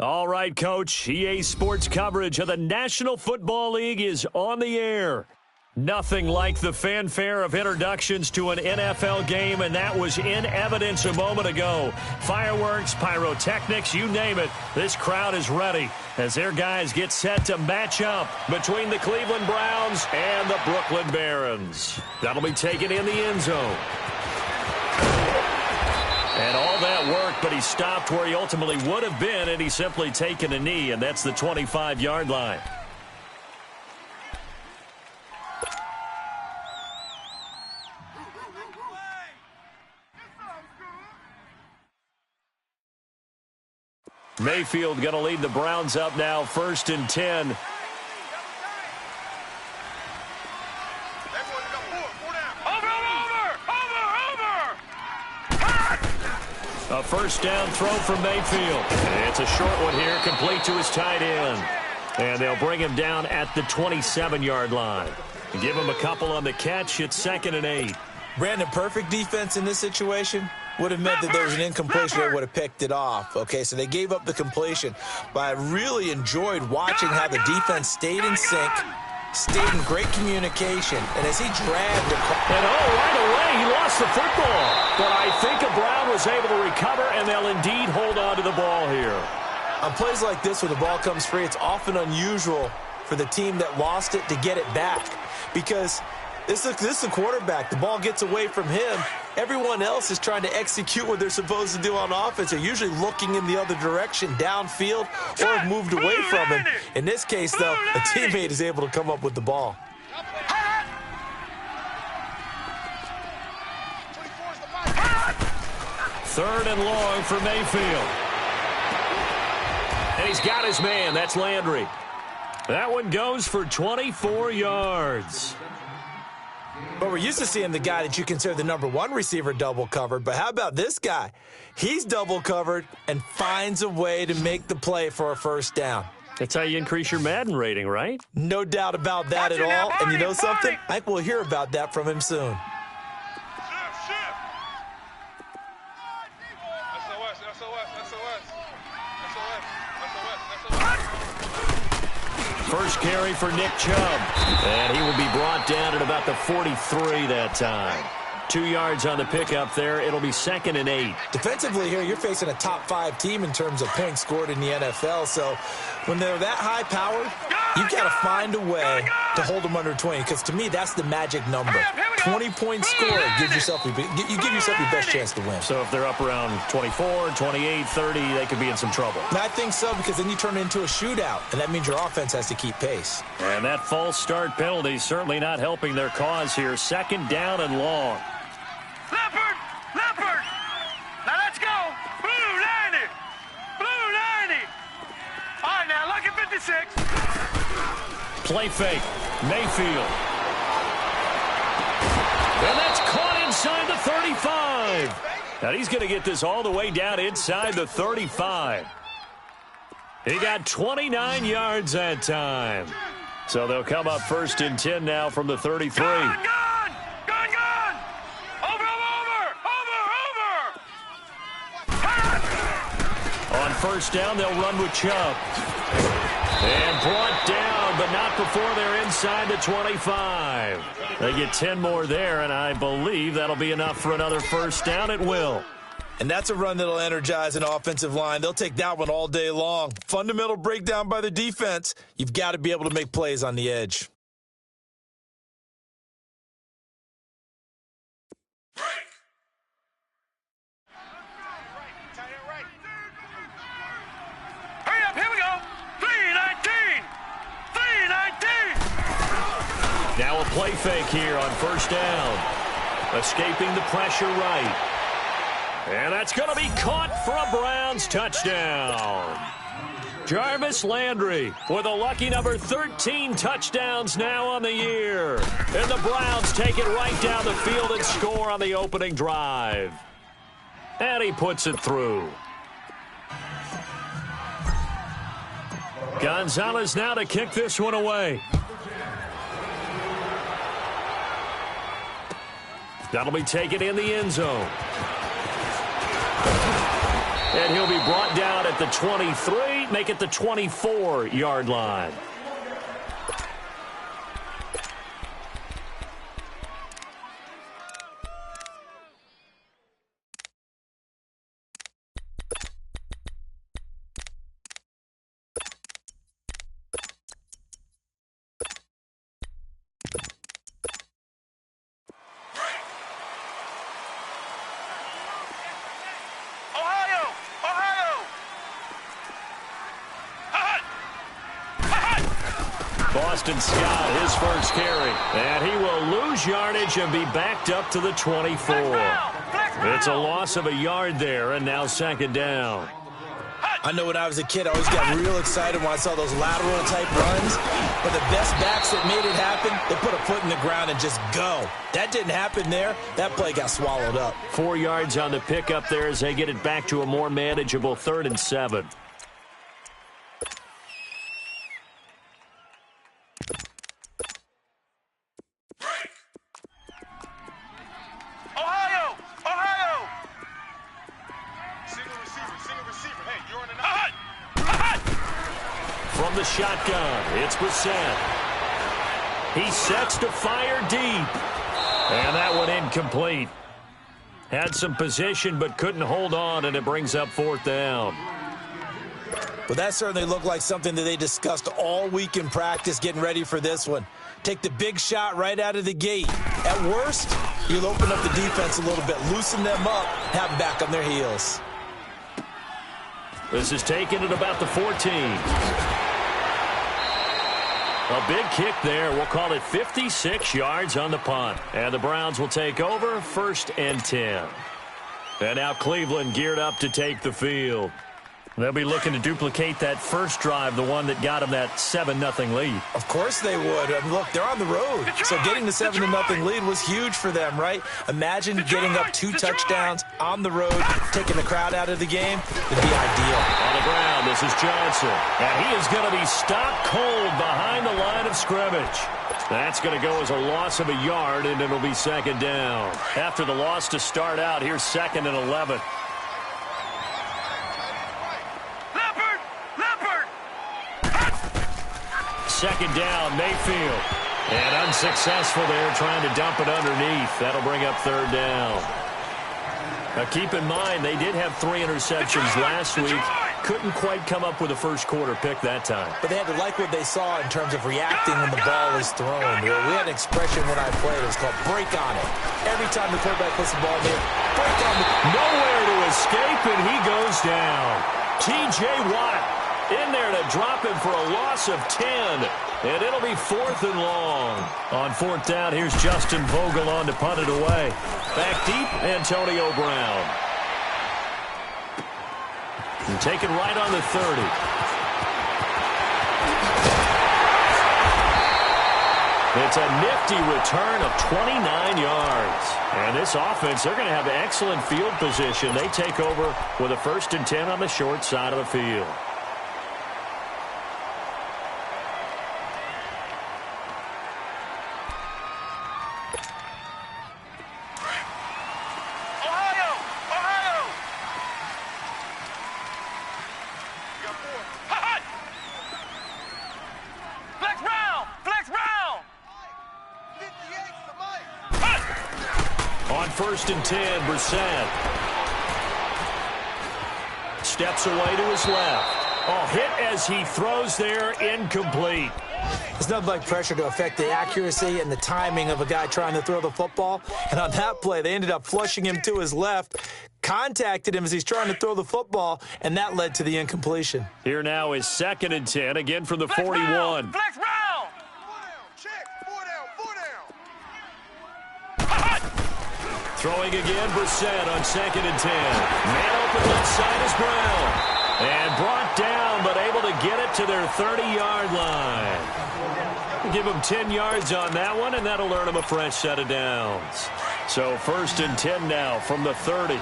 All right, Coach. EA Sports coverage of the National Football League is on the air. Nothing like the fanfare of introductions to an NFL game, and that was in evidence a moment ago. Fireworks, pyrotechnics, you name it. This crowd is ready as their guys get set to match up between the Cleveland Browns and the Brooklyn Barons. That'll be taken in the end zone. And all that worked, but he stopped where he ultimately would have been, and he's simply taken a knee, and that's the 25-yard line. Mayfield going to lead the Browns up now, 1st and 10. A first down throw from Mayfield. It's a short one here, complete to his tight end. And they'll bring him down at the 27-yard line. Give him a couple on the catch. It's 2nd and 8. Brandon, perfect defense in this situation would have meant that there was an incompletion. They would have picked it off. Okay, so they gave up the completion. But I really enjoyed watching how the defense stayed in sync, stayed in great communication, and as he dragged the and right away, he lost the football. But I think Brown was able to recover, and they'll indeed hold on to the ball here. On plays like this where the ball comes free, it's often unusual for the team that lost it to get it back. Because this is a quarterback. The ball gets away from him. Everyone else is trying to execute what they're supposed to do on offense. They're usually looking in the other direction, downfield, or have moved away from him. In this case, though, a teammate is able to come up with the ball. 3rd and long for Mayfield. And he's got his man. That's Landry. That one goes for 24 yards. But we're used to seeing the guy that you consider the #1 receiver double covered. But how about this guy? He's double covered and finds a way to make the play for a first down. That's how you increase your Madden rating, right? No doubt about that at all. And you know something? I think we'll hear about that from him soon. First carry for Nick Chubb. And he will be brought down at about the 43 that time. 2 yards on the pickup there. It'll be 2nd and 8. Defensively here, you're facing a top-5 team in terms of points scored in the NFL. So when they're that high-powered, you've got to find a way to hold them under 20. Because to me, that's the magic number. 20 points scored gives yourself you give yourself your best chance to win. So if they're up around 24, 28, 30, they could be in some trouble. And I think so, because then you turn it into a shootout, and that means your offense has to keep pace. And that false start penalty certainly not helping their cause here. 2nd down and long. Leopard! Now let's go! Blue 90! Blue 90! All right, now look at 56. Play fake. Mayfield. And that's caught inside the 35. Now he's going to get this all the way down inside the 35. He got 29 yards that time. So they'll come up 1st and 10 now from the 33. Gone! On 1st down, they'll run with Chubb. And brought down, but not before they're inside the 25. They get 10 more there, and I believe that'll be enough for another first down. It will. And that's a run that'll energize an offensive line. They'll take that one all day long. Fundamental breakdown by the defense. You've got to be able to make plays on the edge. Now a play fake here on 1st down. Escaping the pressure right. And that's going to be caught for a Browns touchdown. Jarvis Landry with a lucky number 13 touchdowns now on the year. And the Browns take it right down the field and score on the opening drive. And he puts it through. Gonzalez now to kick this one away. That'll be taken in the end zone. And he'll be brought down at the 23, make it the 24-yard line. Boston Scott, his first carry. And he will lose yardage and be backed up to the 24. It's a loss of a yard there, and now second down. I know when I was a kid, I always got real excited when I saw those lateral-type runs. But the best backs that made it happen, they put a foot in the ground and just go. That didn't happen there. That play got swallowed up. 4 yards on the pickup there as they get it back to a more manageable 3rd and 7. From the shotgun, it's Brissett. He sets to fire deep. And that one incomplete. Had some position but couldn't hold on, and it brings up 4th down. Well, that certainly looked like something that they discussed all week in practice getting ready for this one. Take the big shot right out of the gate. At worst, you'll open up the defense a little bit, loosen them up, have them back on their heels. This is taken at about the 14. A big kick there. We'll call it 56 yards on the punt. And the Browns will take over 1st and 10. And now Cleveland geared up to take the field. They'll be looking to duplicate that first drive, the one that got them that 7-0 lead. Of course they would. Look, they're on the road. So getting the 7-0 lead was huge for them, right? Imagine getting up 2 touchdowns on the road, taking the crowd out of the game. It'd be ideal. On the ground, this is Johnson. And he is going to be stopped cold behind the line of scrimmage. That's going to go as a loss of a yard, and it'll be 2nd down. After the loss to start out, here's 2nd and 11. Second down, Mayfield. And unsuccessful there, trying to dump it underneath. That'll bring up 3rd down. Now keep in mind, they did have 3 interceptions last week. Couldn't quite come up with a first quarter pick that time. But they had to like what they saw in terms of reacting when the ball was thrown. We had an expression when I played. It was called break on it. Every time the quarterback puts the ball in, break on it. Nowhere to escape, and he goes down. T.J. Watt in there to drop him for a loss of 10. And it'll be 4th and long. On 4th down, here's Justin Vogel on to punt it away. Back deep, Antonio Brown. And taken right on the 30. It's a nifty return of 29 yards. And this offense, they're going to have excellent field position. They take over with a 1st and 10 on the short side of the field. On 1st and 10, Brissett steps away to his left. Oh, hit as he throws there, incomplete. It's nothing like pressure to affect the accuracy and the timing of a guy trying to throw the football. And on that play, they ended up flushing him to his left, contacted him as he's trying to throw the football, and that led to the incompletion. Here now is 2nd and 10, again from the 41. Flex round! Throwing again, Brissett on 2nd and 10. Man open left side is Brown. And brought down, but able to get it to their 30-yard line. Give them 10 yards on that one, and that'll earn them a fresh set of downs. So 1st and 10 now from the 30.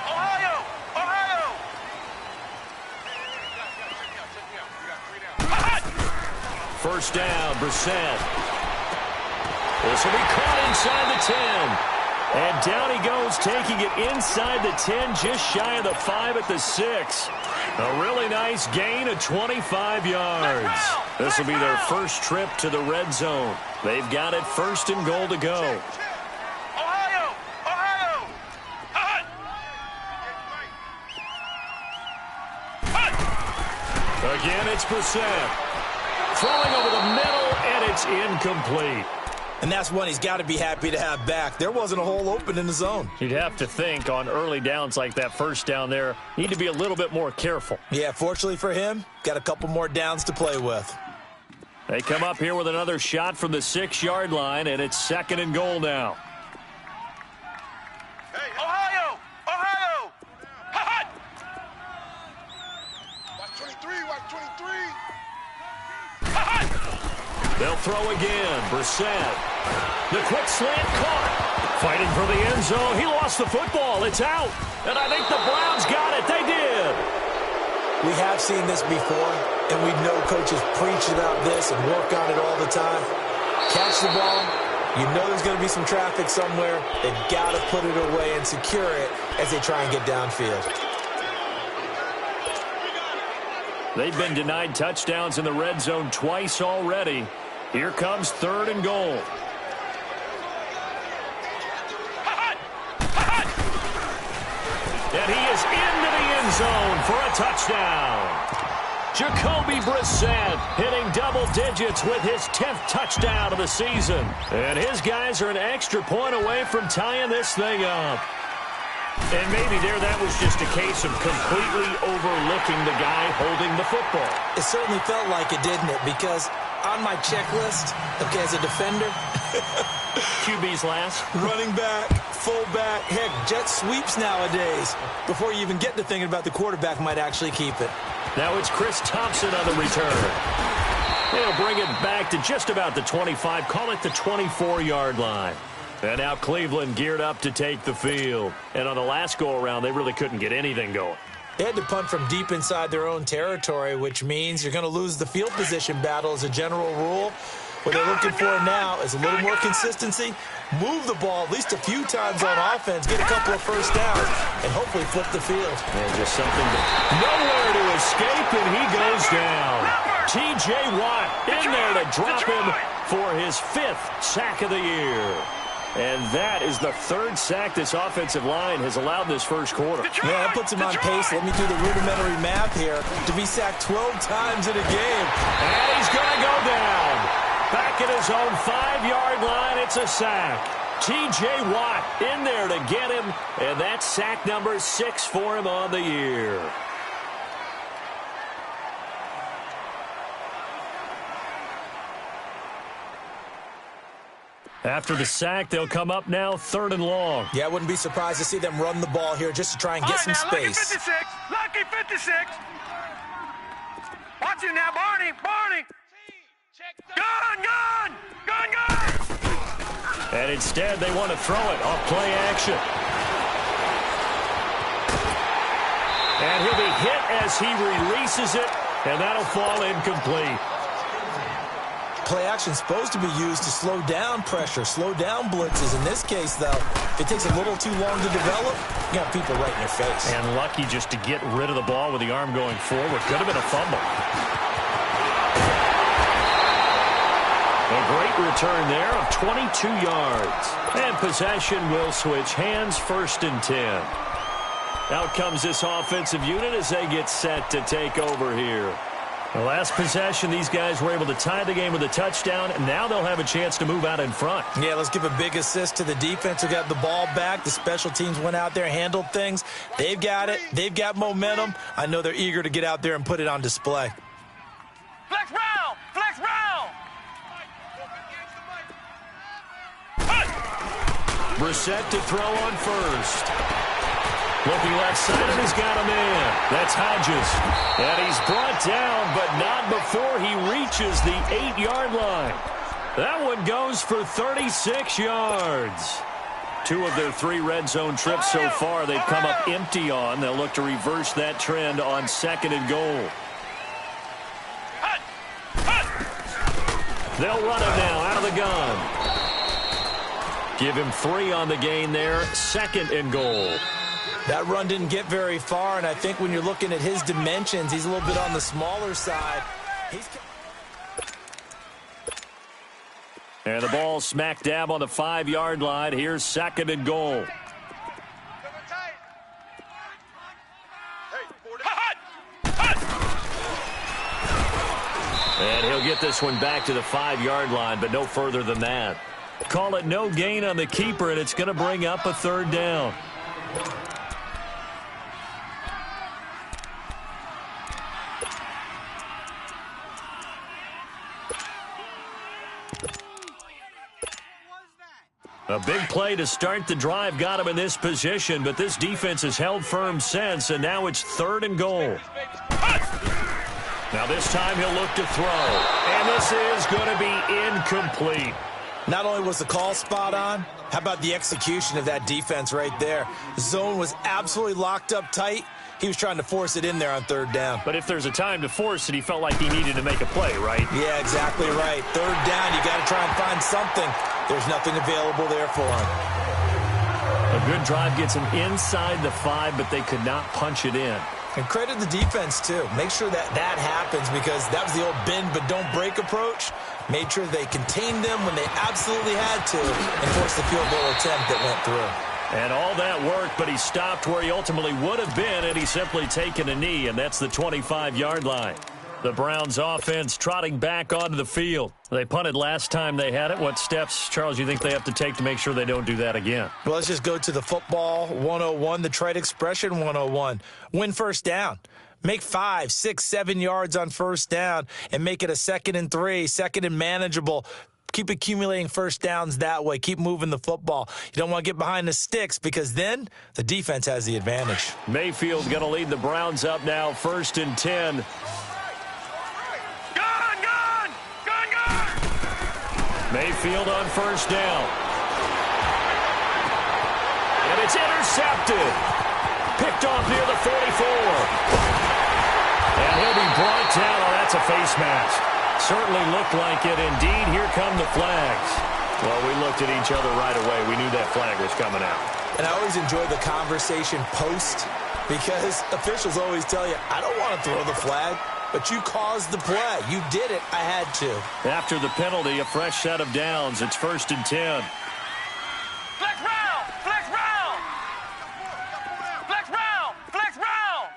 Ohio! First down, Brissett. This will be caught inside the 10. And down he goes, taking it inside the 10, just shy of the 5 at the 6. A really nice gain of 25 yards. This will be their first trip to the red zone. They've got it 1st and goal to go. Ohio! Ohio! Again, it's Brissett. Throwing over the middle, and it's incomplete. And that's one he's got to be happy to have back. There wasn't a hole open in the zone. You'd have to think on early downs like that first down there, need to be a little bit more careful. Yeah, fortunately for him, got a couple more downs to play with. They come up here with another shot from the 6-yard line, and it's 2nd and goal now. Hey, Ohio! Ohio! Watch 23, watch 23. They'll throw again. Brissett. The quick slant caught. Fighting for the end zone. He lost the football. It's out. And I think the Browns got it. They did. We have seen this before, and we know coaches preach about this and work on it all the time. Catch the ball. You know there's going to be some traffic somewhere. They've got to put it away and secure it as they try and get downfield. They've been denied touchdowns in the red zone twice already. Here comes 3rd and goal. And he is into the end zone for a touchdown. Jacoby Brissett hitting double digits with his 10th touchdown of the season. And his guys are an extra point away from tying this thing up. And maybe there that was just a case of completely overlooking the guy holding the football. It certainly felt like it, didn't it? Because on my checklist, okay, as a defender, QB's last. running back, fullback, heck, jet sweeps nowadays. Before you even get to thinking about the quarterback might actually keep it. Now it's Chris Thompson on the return. They'll bring it back to just about the 25, call it the 24-yard line. And now Cleveland geared up to take the field. And on the last go-around, they really couldn't get anything going. They had to punt from deep inside their own territory, which means you're going to lose the field position battle as a general rule. What they're looking for now is a little more consistency, move the ball at least a few times on offense, get a couple of first downs, and hopefully flip the field. And just something nowhere to escape, and he goes down. T.J. Watt in there to drop him for his 5th sack of the year. And that is the 3rd sack this offensive line has allowed this first quarter. Yeah, that puts him on pace. Let me do the rudimentary math here. To be sacked 12 times in a game. And he's going to go down. Back at his own 5-yard line, it's a sack. T.J. Watt in there to get him. And that's sack number 6 for him on the year. After the sack, they'll come up now 3rd and long. Yeah, I wouldn't be surprised to see them run the ball here just to try and get some space. Lucky 56. Watch it now, Barney. Barney. Gun. And instead, they want to throw it off play action. And he'll be hit as he releases it, and that'll fall incomplete. Play action is supposed to be used to slow down pressure, slow down blitzes. In this case, though, if it takes a little too long to develop, you got people right in your face. And lucky just to get rid of the ball with the arm going forward. Could have been a fumble. A great return there of 22 yards. And possession will switch hands, 1st and 10. Out comes this offensive unit as they get set to take over here. The last possession, these guys were able to tie the game with a touchdown, and now they'll have a chance to move out in front. Yeah, let's give a big assist to the defense who got the ball back. The special teams went out there, handled things. They've got it. They've got momentum. I know they're eager to get out there and put it on display. Flex round. Flex round. Brissett to throw on 1st. Looking left side, and he's got him in. That's Hodges. And he's brought down, but not before he reaches the 8-yard line. That one goes for 36 yards. 2 of their 3 red zone trips so far they've come up empty on. They'll look to reverse that trend on 2nd and goal. They'll run it now out of the gun. Give him 3 on the gain there, 2nd and goal. That run didn't get very far, and I think when you're looking at his dimensions, he's a little bit on the smaller side. And the ball smack dab on the 5-yard line. Here's 2nd and goal. And he'll get this one back to the 5-yard line, but no further than that. Call it no gain on the keeper, and it's going to bring up a 3rd down. A big play to start the drive got him in this position, but this defense has held firm since, and now it's 3rd and goal. Now this time he'll look to throw, and this is going to be incomplete. Not only was the call spot on, how about the execution of that defense right there? The zone was absolutely locked up tight. He was trying to force it in there on 3rd down. But if there's a time to force it, he felt like he needed to make a play, right? Yeah, exactly right. 3rd down, you got to try and find something. There's nothing available there for him. A good drive gets him inside the 5, but they could not punch it in. And credit the defense, too. Make sure that that happens, because that was the old bend but don't break approach. Made sure they contained them when they absolutely had to and forced the field goal attempt that went through. And all that worked, but he stopped where he ultimately would have been, and he's simply taken a knee, and that's the 25-yard line. The Browns offense trotting back onto the field. They punted last time they had it. What steps, Charles, you think they have to take to make sure they don't do that again? Well, let's just go to the football 101, the trite expression 101. Win 1st down. Make 5, 6, 7 yards on 1st down and make it a 2nd and 3, 2nd and manageable. Keep accumulating 1st downs that way. Keep moving the football. You don't want to get behind the sticks, because then the defense has the advantage. Mayfield's going to lead the Browns up now, 1st and 10. Mayfield on 1st down. And it's intercepted. Picked off near the 44. And he'll be brought down. Oh, that's a face mask. Certainly looked like it. Indeed, here come the flags. Well, we looked at each other right away. We knew that flag was coming out. And I always enjoy the conversation post, because officials always tell you, I don't want to throw the flag. But you caused the play. You did it. I had to. After the penalty, a fresh set of downs. It's 1st and 10. Flex round! Flex round! Flex round! Flex round!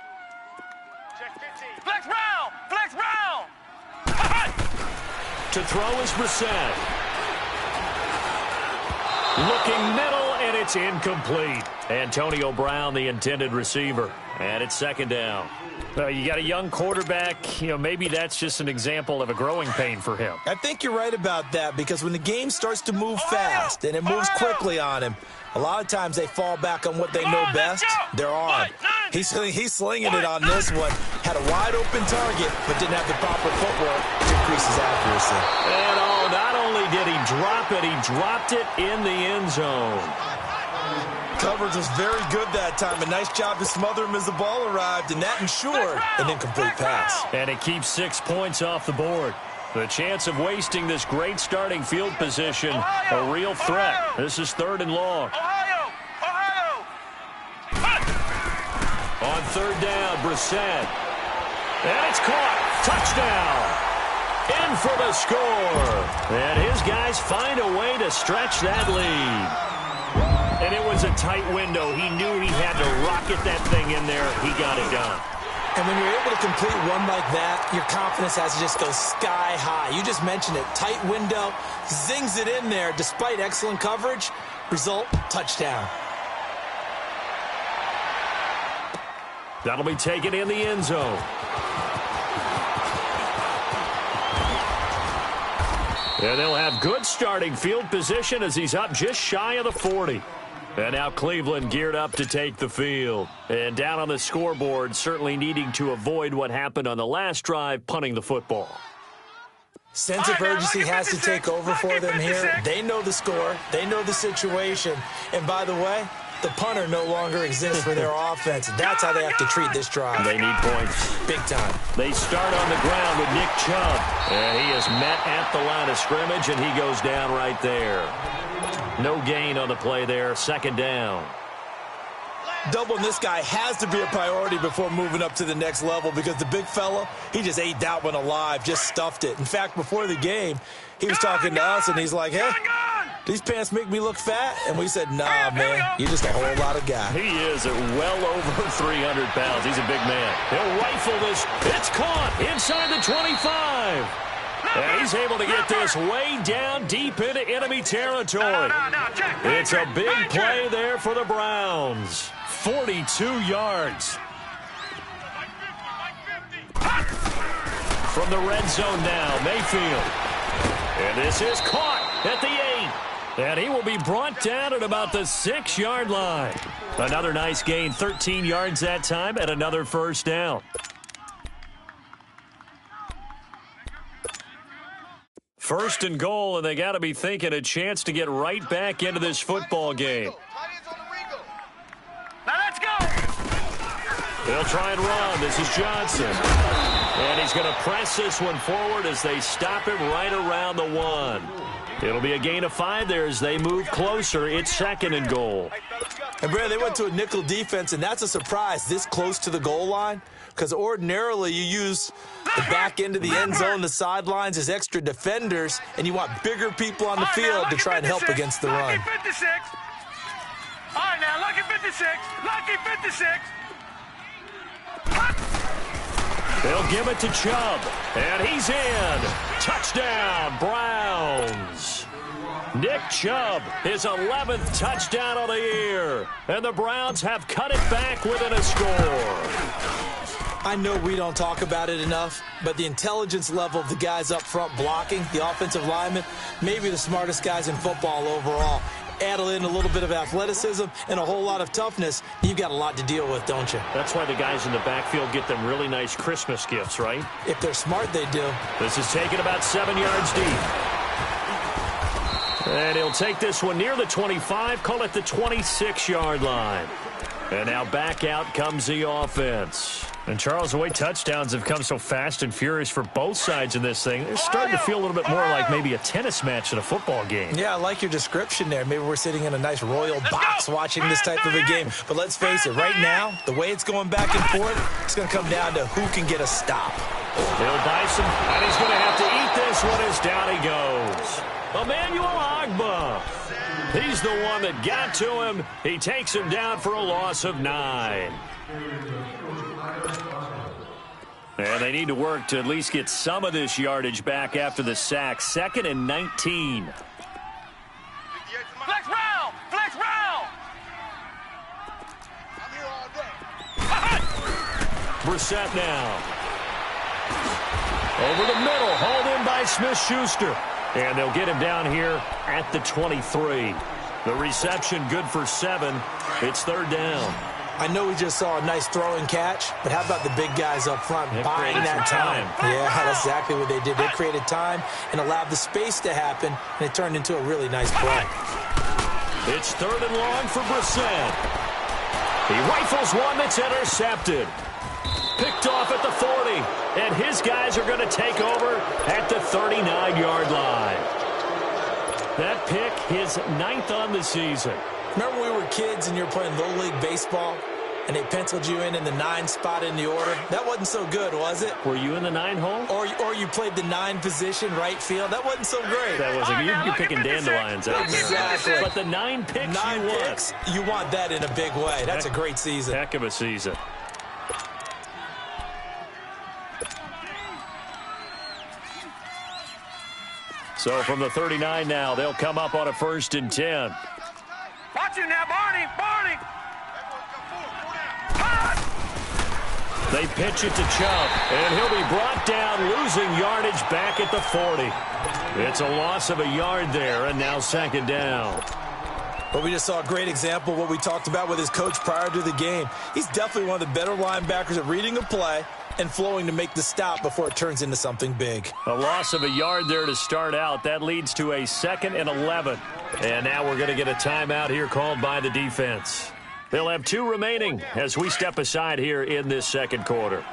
Check 15. Flex round! Flex round! To throw is Brissett. Looking middle, and it's incomplete. Antonio Brown, the intended receiver. And it's 2nd down. You got a young quarterback. Maybe that's just an example of a growing pain for him. I think you're right about that, because when the game starts to move fast and it moves quickly on him, a lot of times they fall back on what they know best, their arm. He's slinging it on this one. Had a wide-open target, but didn't have the proper footwork to increase his accuracy. And not only did he drop it, he dropped it in the end zone. Coverage was very good that time. A nice job to smother him as the ball arrived, and that ensured an incomplete pass. And it keeps 6 points off the board. The chance of wasting this great starting field position, a real threat. This is 3rd and long. On 3rd down, Brissett. And it's caught. Touchdown. In for the score. And his guys find a way to stretch that lead. And it was a tight window. He knew he had to rocket that thing in there. He got it done. And when you're able to complete one like that, your confidence has to just go sky high. You just mentioned it. Tight window, zings it in there despite excellent coverage. Result, touchdown. That'll be taken in the end zone. And they'll have good starting field position as he's up just shy of the 40. And now Cleveland geared up to take the field. And down on the scoreboard, certainly needing to avoid what happened on the last drive, punting the football. Sense of urgency has to take over for them here. They know the score. They know the situation. And by the way, the punter no longer exists for their offense. That's how they have to treat this drive. They need points. Big time. They start on the ground with Nick Chubb. And he is met at the line of scrimmage, and he goes down right there. No gain on the play there. Second down. Doubling this guy has to be a priority before moving up to the next level because the big fella, he just ate that one alive, just stuffed it. In fact, before the game, he was talking to us, and he's like, hey, these pants make me look fat? And we said, nah, man, you're just a whole lot of guy. He is at well over 300 pounds. He's a big man. He'll rifle this. It's caught inside the 25. And he's able to get this way down deep into enemy territory. It's a big play there for the Browns. 42 yards. From the red zone now, Mayfield. And this is caught at the 8. And he will be brought down at about the 6-yard line. Another nice gain, 13 yards that time, and another first down. First and goal, and they got to be thinking a chance to get right back into this football game. Now let's go. They'll try and run. This is Johnson. And he's going to press this one forward as they stop him right around the 1. It'll be a gain of 5 there as they move closer. It's second and goal. And, Brad, they went to a nickel defense, and that's a surprise this close to the goal line because ordinarily you use the back end of the end zone, the sidelines as extra defenders, and you want bigger people on the field to try and help against the run. Lucky 56. All right, now, lucky 56. Lucky 56. They'll give it to Chubb, and he's in. Touchdown, Browns. Nick Chubb, his 11th touchdown of the year. And the Browns have cut it back within a score. I know we don't talk about it enough, but the intelligence level of the guys up front blocking, the offensive linemen, maybe the smartest guys in football overall. Add in a little bit of athleticism and a whole lot of toughness, you've got a lot to deal with, don't you? That's why the guys in the backfield get them really nice Christmas gifts, right? If they're smart, they do. This is taken about 7 yards deep. And he'll take this one near the 25, call it the 26-yard line. And now back out comes the offense. And, Charles, the way touchdowns have come so fast and furious for both sides in this thing, it's starting to feel a little bit more like maybe a tennis match in a football game. Yeah, I like your description there. Maybe we're sitting in a nice royal box watching this type of a game. But let's face it, right now, the way it's going back and forth, it's going to come down to who can get a stop. He'll dice him, and he's going to have to eat this one as down he goes. Emmanuel Ogbah. He's the one that got to him. He takes him down for a loss of 9. And they need to work to at least get some of this yardage back after the sack. 2nd and 19. Flex round! Flex round! I'm here all day. Brissett now. Over the middle, hauled in by Smith-Schuster. And they'll get him down here at the 23. The reception good for 7. It's 3rd down. I know we just saw a nice throwing catch, but how about the big guys up front buying that time? Yeah, that's exactly what they did. They created time and allowed the space to happen, and it turned into a really nice play. It's 3rd and long for Brissett. He rifles one that's intercepted. Picked off at the 40, and his guys are going to take over at the 39-yard line. That pick, his 9th on the season. Remember when we were kids and you were playing Little League Baseball, and they penciled you in the 9 spot in the order? That wasn't so good, was it? Were you in the 9 hole? Or you played the 9 position, right field? That wasn't so great. That wasn't. You're picking dandelions out there. Exactly. But the 9 picks 9 you picks, you want that in a big way. That's a great season. Heck of a season. So from the 39 now, they'll come up on a 1st and 10. Watch you now, Barney! Barney! They pitch it to Chubb, and he'll be brought down, losing yardage back at the 40. It's a loss of a yard there, and now 2nd down. But we just saw a great example of what we talked about with his coach prior to the game. He's definitely one of the better linebackers at reading a play and flowing to make the stop before it turns into something big. A loss of a yard there to start out. That leads to a 2nd and 11. And now we're going to get a timeout here called by the defense. They'll have 2 remaining as we step aside here in this 2nd quarter.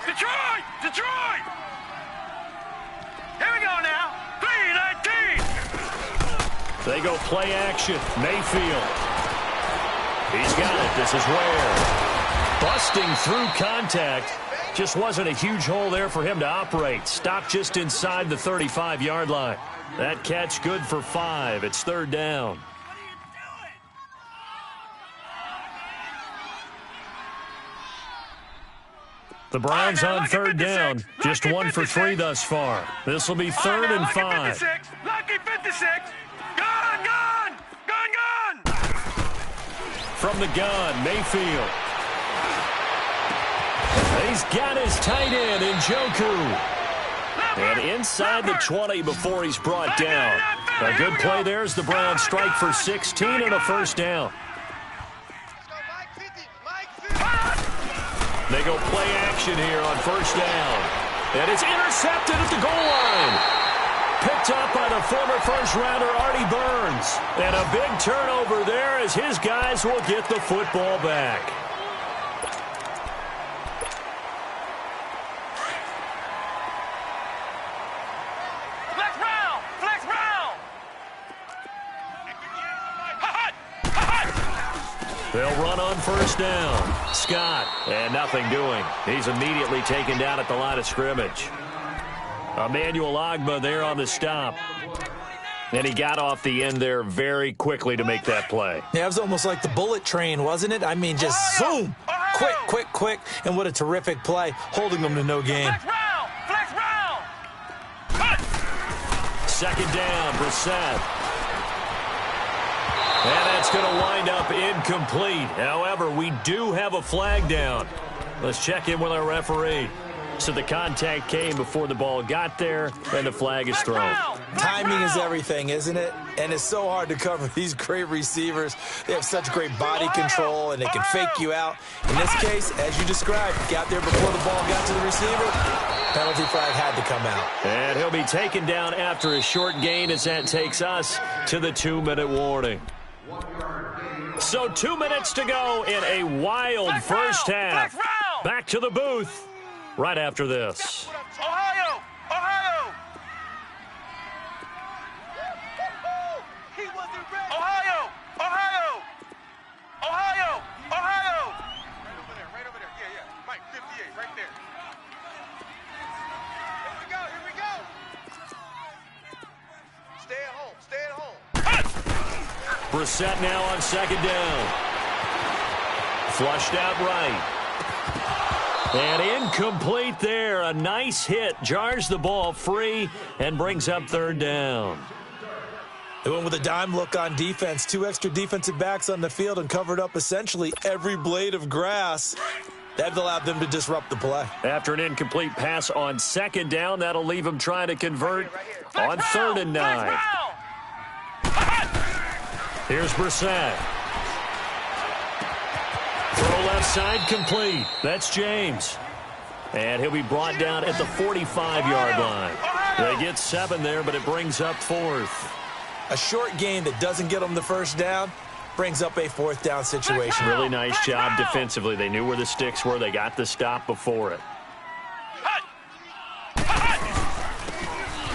Detroit! Detroit! Here we go now. 3-19. They go play action. Mayfield. He's got it. This is Ware. Busting through contact. Just wasn't a huge hole there for him to operate. Stopped just inside the 35-yard line. That catch good for 5. It's 3rd down. The Browns on 3rd down. Just 1 for 3 thus far. This will be 3rd and 5. Lucky 56. Gone, gone. Gone, gone. From the gun, Mayfield. He's got his tight end in Njoku. And inside the 20 before he's brought down. A good play there as the Browns strike for 16 and a 1st down. They go play action here on 1st down. And it's intercepted at the goal line. Picked up by the former first-rounder Artie Burns. And a big turnover there as his guys will get the football back. They'll run on 1st down. Scott, and nothing doing. He's immediately taken down at the line of scrimmage. Emmanuel Ogbah there on the stop. And he got off the end there very quickly to make that play. Yeah, it was almost like the bullet train, wasn't it? I mean, just zoom. Quick, quick, quick. And what a terrific play, holding them to no gain. Flex round. 2nd down, Brissett. And that's going to wind up incomplete. However, we do have a flag down. Let's check in with our referee. So the contact came before the ball got there, and the flag is thrown. Timing is everything, isn't it? And it's so hard to cover these great receivers. They have such great body control, and they can fake you out. In this case, as you described, got there before the ball got to the receiver. Penalty flag had to come out. And he'll be taken down after a short gain as that takes us to the 2-minute warning. So 2 minutes to go in a wild first half. Back to the booth right after this. Ohio! Ohio! Ohio! Ohio! Ohio! Ohio! Right over there. Yeah, yeah. Mike, 58, right there. Here we go. Stay at home. Stay at home. Brissett now on 2nd down. Flushed out right. And incomplete there. A nice hit. Jars the ball free and brings up 3rd down. They went with a dime look on defense. 2 extra defensive backs on the field and covered up essentially every blade of grass. That allowed them to disrupt the play. After an incomplete pass on 2nd down, that'll leave them trying to convert on 3rd and 9. Here's Brissett. Throw left side complete. That's James. And he'll be brought down at the 45-yard line. They get 7 there, but it brings up 4th. A short gain that doesn't get them the 1st down brings up a 4th down situation. Really nice job defensively. They knew where the sticks were. They got the stop before it.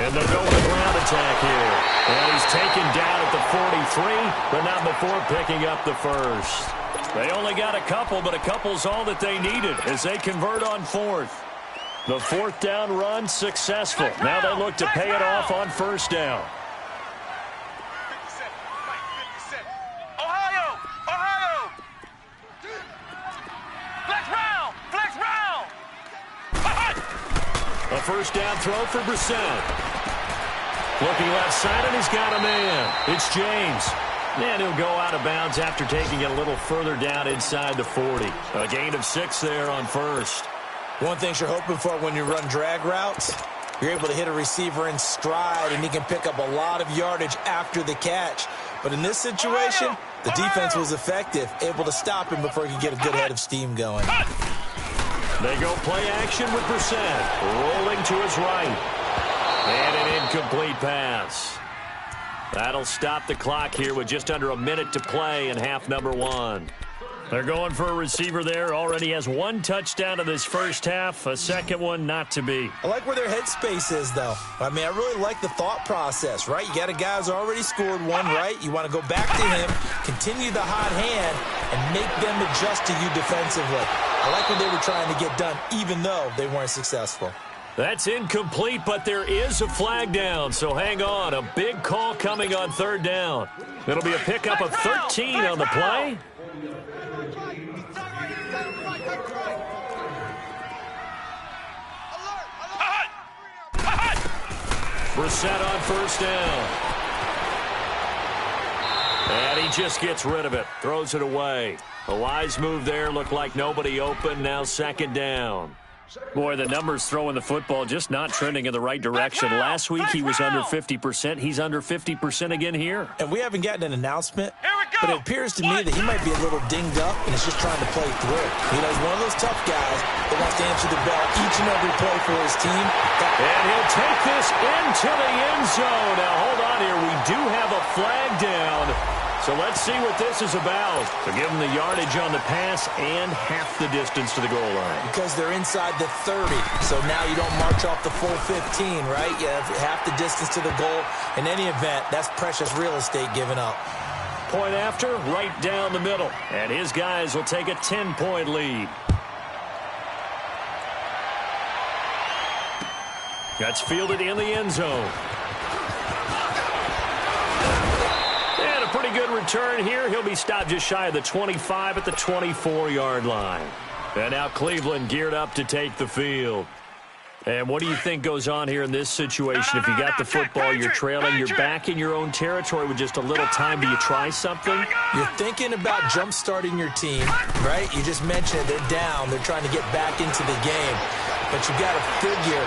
And they'll go with a ground attack here. And he's taken down at the 43, but not before picking up the 1st. They only got a couple, but a couple's all that they needed as they convert on 4th. The 4th down run successful. Now they look to pay it off on 1st down. 57. Mike, 57. Ohio! Ohio! Flex round! Flex round! A 1st down throw for Brissett. Looking left side, and he's got a man. It's James. And he'll go out of bounds after taking it a little further down inside the 40. A gain of 6 there on 1st. One thing you're hoping for when you run drag routes, you're able to hit a receiver in stride, and he can pick up a lot of yardage after the catch. But in this situation, the defense was effective, able to stop him before he could get a good head of steam going. They go play action with Brissett. Rolling to his right. And an incomplete pass. That'll stop the clock here with just under a minute to play in half number 1. They're going for a receiver there. Already has one touchdown in this first half. A second one not to be. I like where their headspace is, though. I mean, I really like the thought process, right? You got a guy who's already scored one, right? You want to go back to him, continue the hot hand, and make them adjust to you defensively. I like what they were trying to get done, even though they weren't successful. That's incomplete, but there is a flag down, so hang on. A big call coming on third down. It'll be a pickup of 13 on the play. Brissett on first down. And he just gets rid of it. Throws it away. A wise move there. Looked like nobody open. Now second down. Boy, the numbers throwing the football just not trending in the right direction. Last week he was under 50%. He's under 50% again here. And we haven't gotten an announcement, but it appears to me that he might be a little dinged up and is just trying to play through. You know, he's one of those tough guys that wants to answer the bell each and every play for his team. And he'll take this into the end zone. Now, hold on here. We do have a flag down. So let's see what this is about. So give them the yardage on the pass and half the distance to the goal line. Because they're inside the 30. So now you don't march off the full 15, right? You have half the distance to the goal. In any event, that's precious real estate given up. Point after, right down the middle. And his guys will take a 10-point lead. That's fielded in the end zone. And a pretty good return here. He'll be stopped just shy of the 25 at the 24-yard line. And now Cleveland geared up to take the field. And what do you think goes on here in this situation? If you got the football, you're trailing, you're back in your own territory with just a little time. Do you try something? You're thinking about jump-starting your team, right? You just mentioned they're down. They're trying to get back into the game. But you got to figure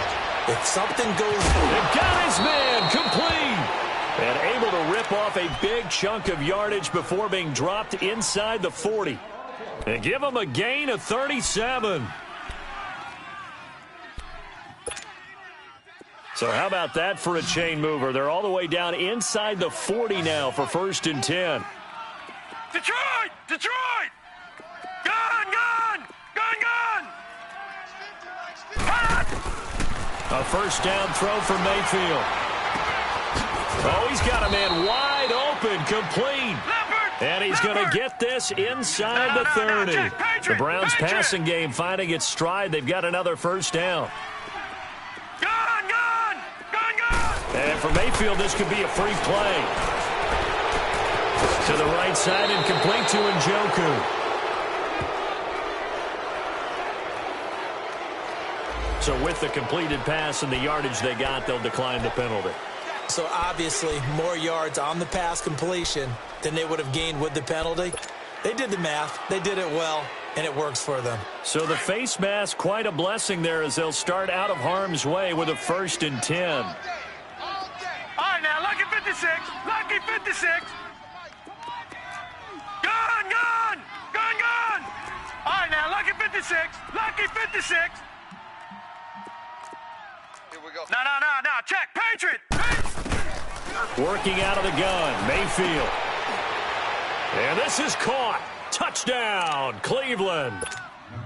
if something goes... They got his man complete. And able to rip off a big chunk of yardage before being dropped inside the 40. And give him a gain of 37. So how about that for a chain mover? They're all the way down inside the 40 now for 1st and 10. Detroit! Detroit! Gun, gun! Gun, gun! A first down throw for Mayfield. Oh, he's got a man wide open, complete. And he's going to get this inside the 30. The Browns passing game finding its stride. They've got another first down. And for Mayfield, this could be a free play. To the right side and complete to Njoku. So with the completed pass and the yardage they got, they'll decline the penalty. So obviously, more yards on the pass completion than they would have gained with the penalty. They did the math. They did it well, and it works for them. So the face mask, quite a blessing there as they'll start out of harm's way with a 1st and 10. All right, now, lucky 56. Lucky 56. Gun, gun! Gun, gun! All right, now, lucky 56. Lucky 56. Here we go. No. Check. Patriot. Working out of the gun, Mayfield. And this is caught. Touchdown, Cleveland.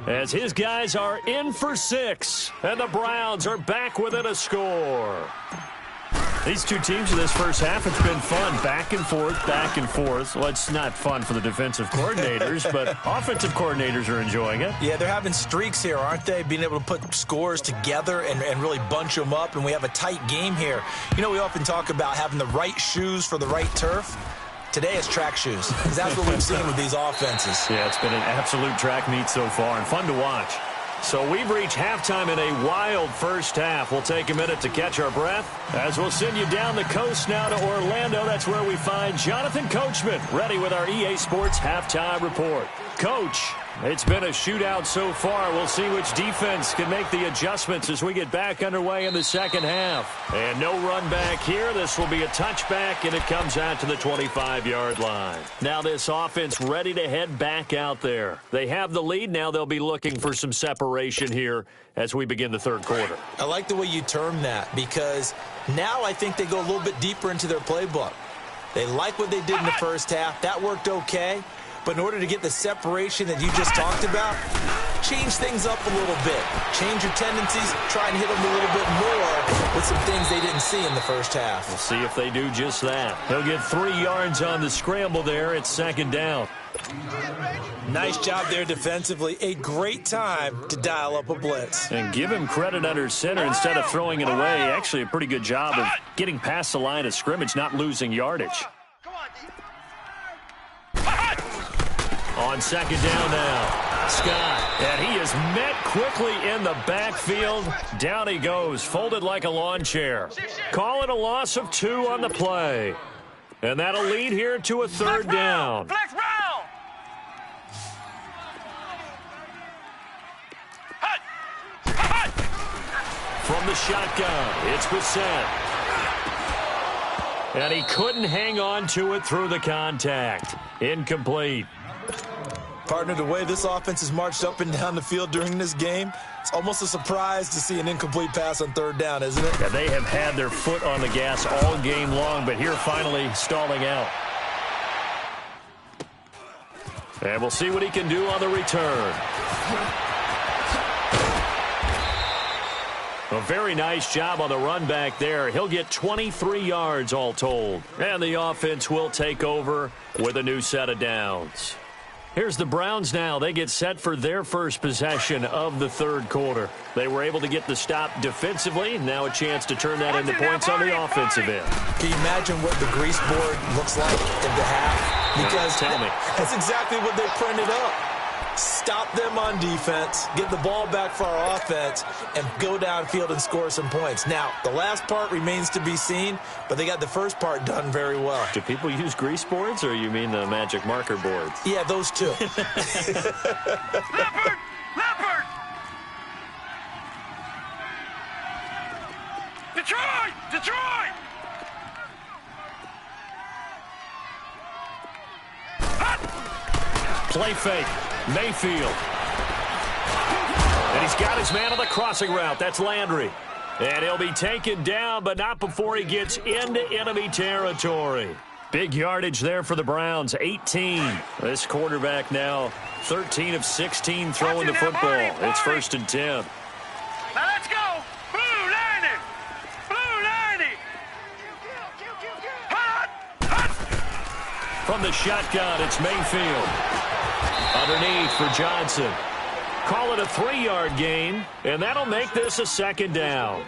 As his guys are in for 6. And the Browns are back within a score. These two teams in this first half, it's been fun. Back and forth, back and forth. Well, it's not fun for the defensive coordinators, but offensive coordinators are enjoying it. Yeah, they're having streaks here, aren't they? Being able to put scores together and really bunch them up, and we have a tight game here. You know, we often talk about having the right shoes for the right turf. Today it's track shoes, because that's what we've seen with these offenses. Yeah, it's been an absolute track meet so far, and fun to watch. So we've reached halftime in a wild first half. We'll take a minute to catch our breath as we'll send you down the coast now to Orlando. That's where we find Jonathan Coachman ready with our EA Sports Halftime Report. Coach, it's been a shootout so far. We'll see which defense can make the adjustments as we get back underway in the second half. And no run back here. This will be a touchback, and it comes out to the 25-yard line. Now this offense ready to head back out there. They have the lead. Now they'll be looking for some separation here as we begin the third quarter. I like the way you term that, because now I think they go a little bit deeper into their playbook. They like what they did in the first half. That worked okay. But in order to get the separation that you just talked about, change things up a little bit. Change your tendencies, try and hit them a little bit more with some things they didn't see in the first half. We'll see if they do just that. He'll get 3 yards on the scramble there. It's second down. Nice job there defensively. A great time to dial up a blitz. And give him credit under center instead of throwing it away. Actually, a pretty good job of getting past the line of scrimmage, not losing yardage. On second down now, Scott. And he is met quickly in the backfield. Down he goes, folded like a lawn chair. Call it a loss of 2 on the play. And that'll lead here to a third down. Flex Brown! From the shotgun, it's Bissett. And he couldn't hang on to it through the contact. Incomplete. Partner, the way this offense has marched up and down the field during this game, it's almost a surprise to see an incomplete pass on third down, isn't it? Yeah, they have had their foot on the gas all game long, but here finally stalling out. And we'll see what he can do on the return. A very nice job on the run back there. He'll get 23 yards all told. And the offense will take over with a new set of downs. Here's the Browns now. They get set for their first possession of the third quarter. They were able to get the stop defensively. Now a chance to turn that into points on the offensive end. Can you imagine what the grease board looks like in the half? Because tell me. That's exactly what they printed up. Stop them on defense, get the ball back for our offense, and go downfield and score some points. Now, the last part remains to be seen, but they got the first part done very well. Do people use grease boards, or you mean the magic marker boards? Yeah, those two. Leopard! Leopard! Detroit! Detroit! Play fake. Mayfield. And he's got his man on the crossing route. That's Landry. And he'll be taken down, but not before he gets into enemy territory. Big yardage there for the Browns, 18. This quarterback now 13 of 16 throwing the football. It's 1st and 10. Now let's go! Blue 90! Blue 90! Hot! Hot! From the shotgun, it's Mayfield. Underneath for Johnson. Call it a 3-yard gain, and that'll make this a second down.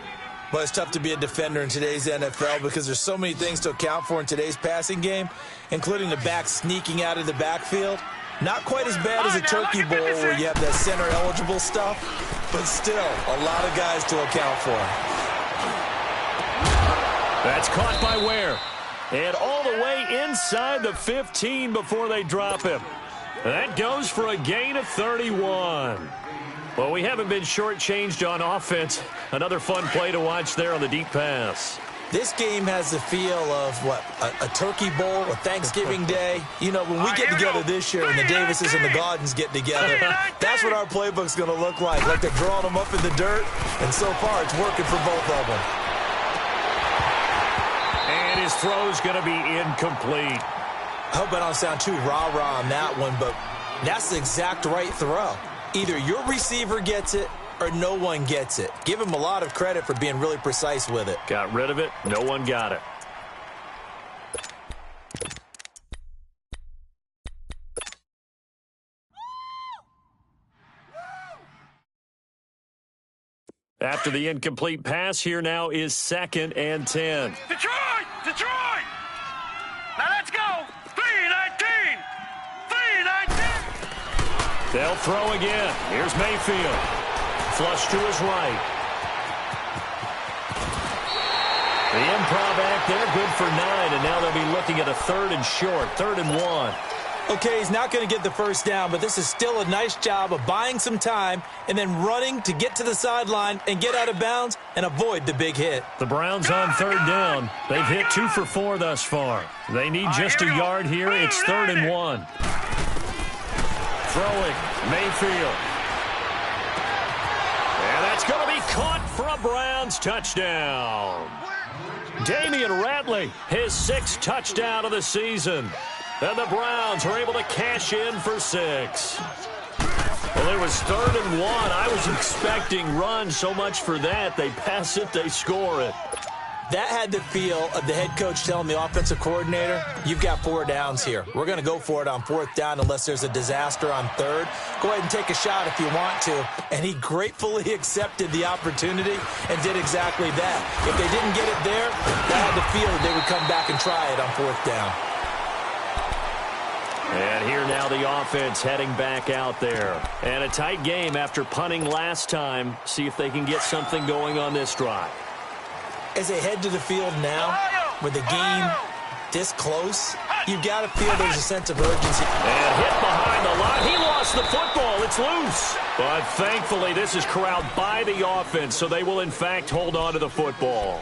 Well, it's tough to be a defender in today's NFL because there's so many things to account for in today's passing game, including the back sneaking out of the backfield. Not quite as bad as a turkey bowl where you have that center-eligible stuff, but still a lot of guys to account for. That's caught by Ware. And all the way inside the 15 before they drop him. That goes for a gain of 31. Well, we haven't been shortchanged on offense. Another fun play to watch there on the deep pass. This game has the feel of, what, a turkey bowl, a Thanksgiving Day. You know, when we get together this year and the Davises and the Gaudens get together, that's what our playbook's going to look like. Like they're drawing them up in the dirt, and so far it's working for both of them. And his throw's going to be incomplete. I hope I don't sound too rah-rah on that one, but that's the exact right throw. Either your receiver gets it or no one gets it. Give him a lot of credit for being really precise with it. Got rid of it. No one got it. After the incomplete pass, here now is 2nd and 10. Detroit! Detroit! Now let's go! 3-19! 3-19! They'll throw again. Here's Mayfield. Flush to his right. The improv act there, good for 9, and now they'll be looking at a 3rd and short, 3rd and 1. Okay, he's not going to get the first down, but this is still a nice job of buying some time and then running to get to the sideline and get out of bounds and avoid the big hit. The Browns on 3rd down. They've hit 2 for 4 thus far. They need just a yard here. It's 3rd and 1. Throwing, Mayfield. And that's going to be caught for a Browns touchdown. Damian Ratley, his 6th touchdown of the season. And the Browns are able to cash in for 6. Well, it was 3rd and 1. I was expecting runs. So much for that. They pass it, they score it. That had the feel of the head coach telling the offensive coordinator, you've got 4 downs here. We're going to go for it on 4th down unless there's a disaster on 3rd. Go ahead and take a shot if you want to. And he gratefully accepted the opportunity and did exactly that. If they didn't get it there, that had the feel that they would come back and try it on 4th down. And here now the offense heading back out there. And a tight game after punting last time. See if they can get something going on this drive. As they head to the field now, with the game this close, you've got to feel there's a sense of urgency. And hit behind the line. He lost the football. It's loose. But thankfully, this is corralled by the offense, so they will, in fact, hold on to the football.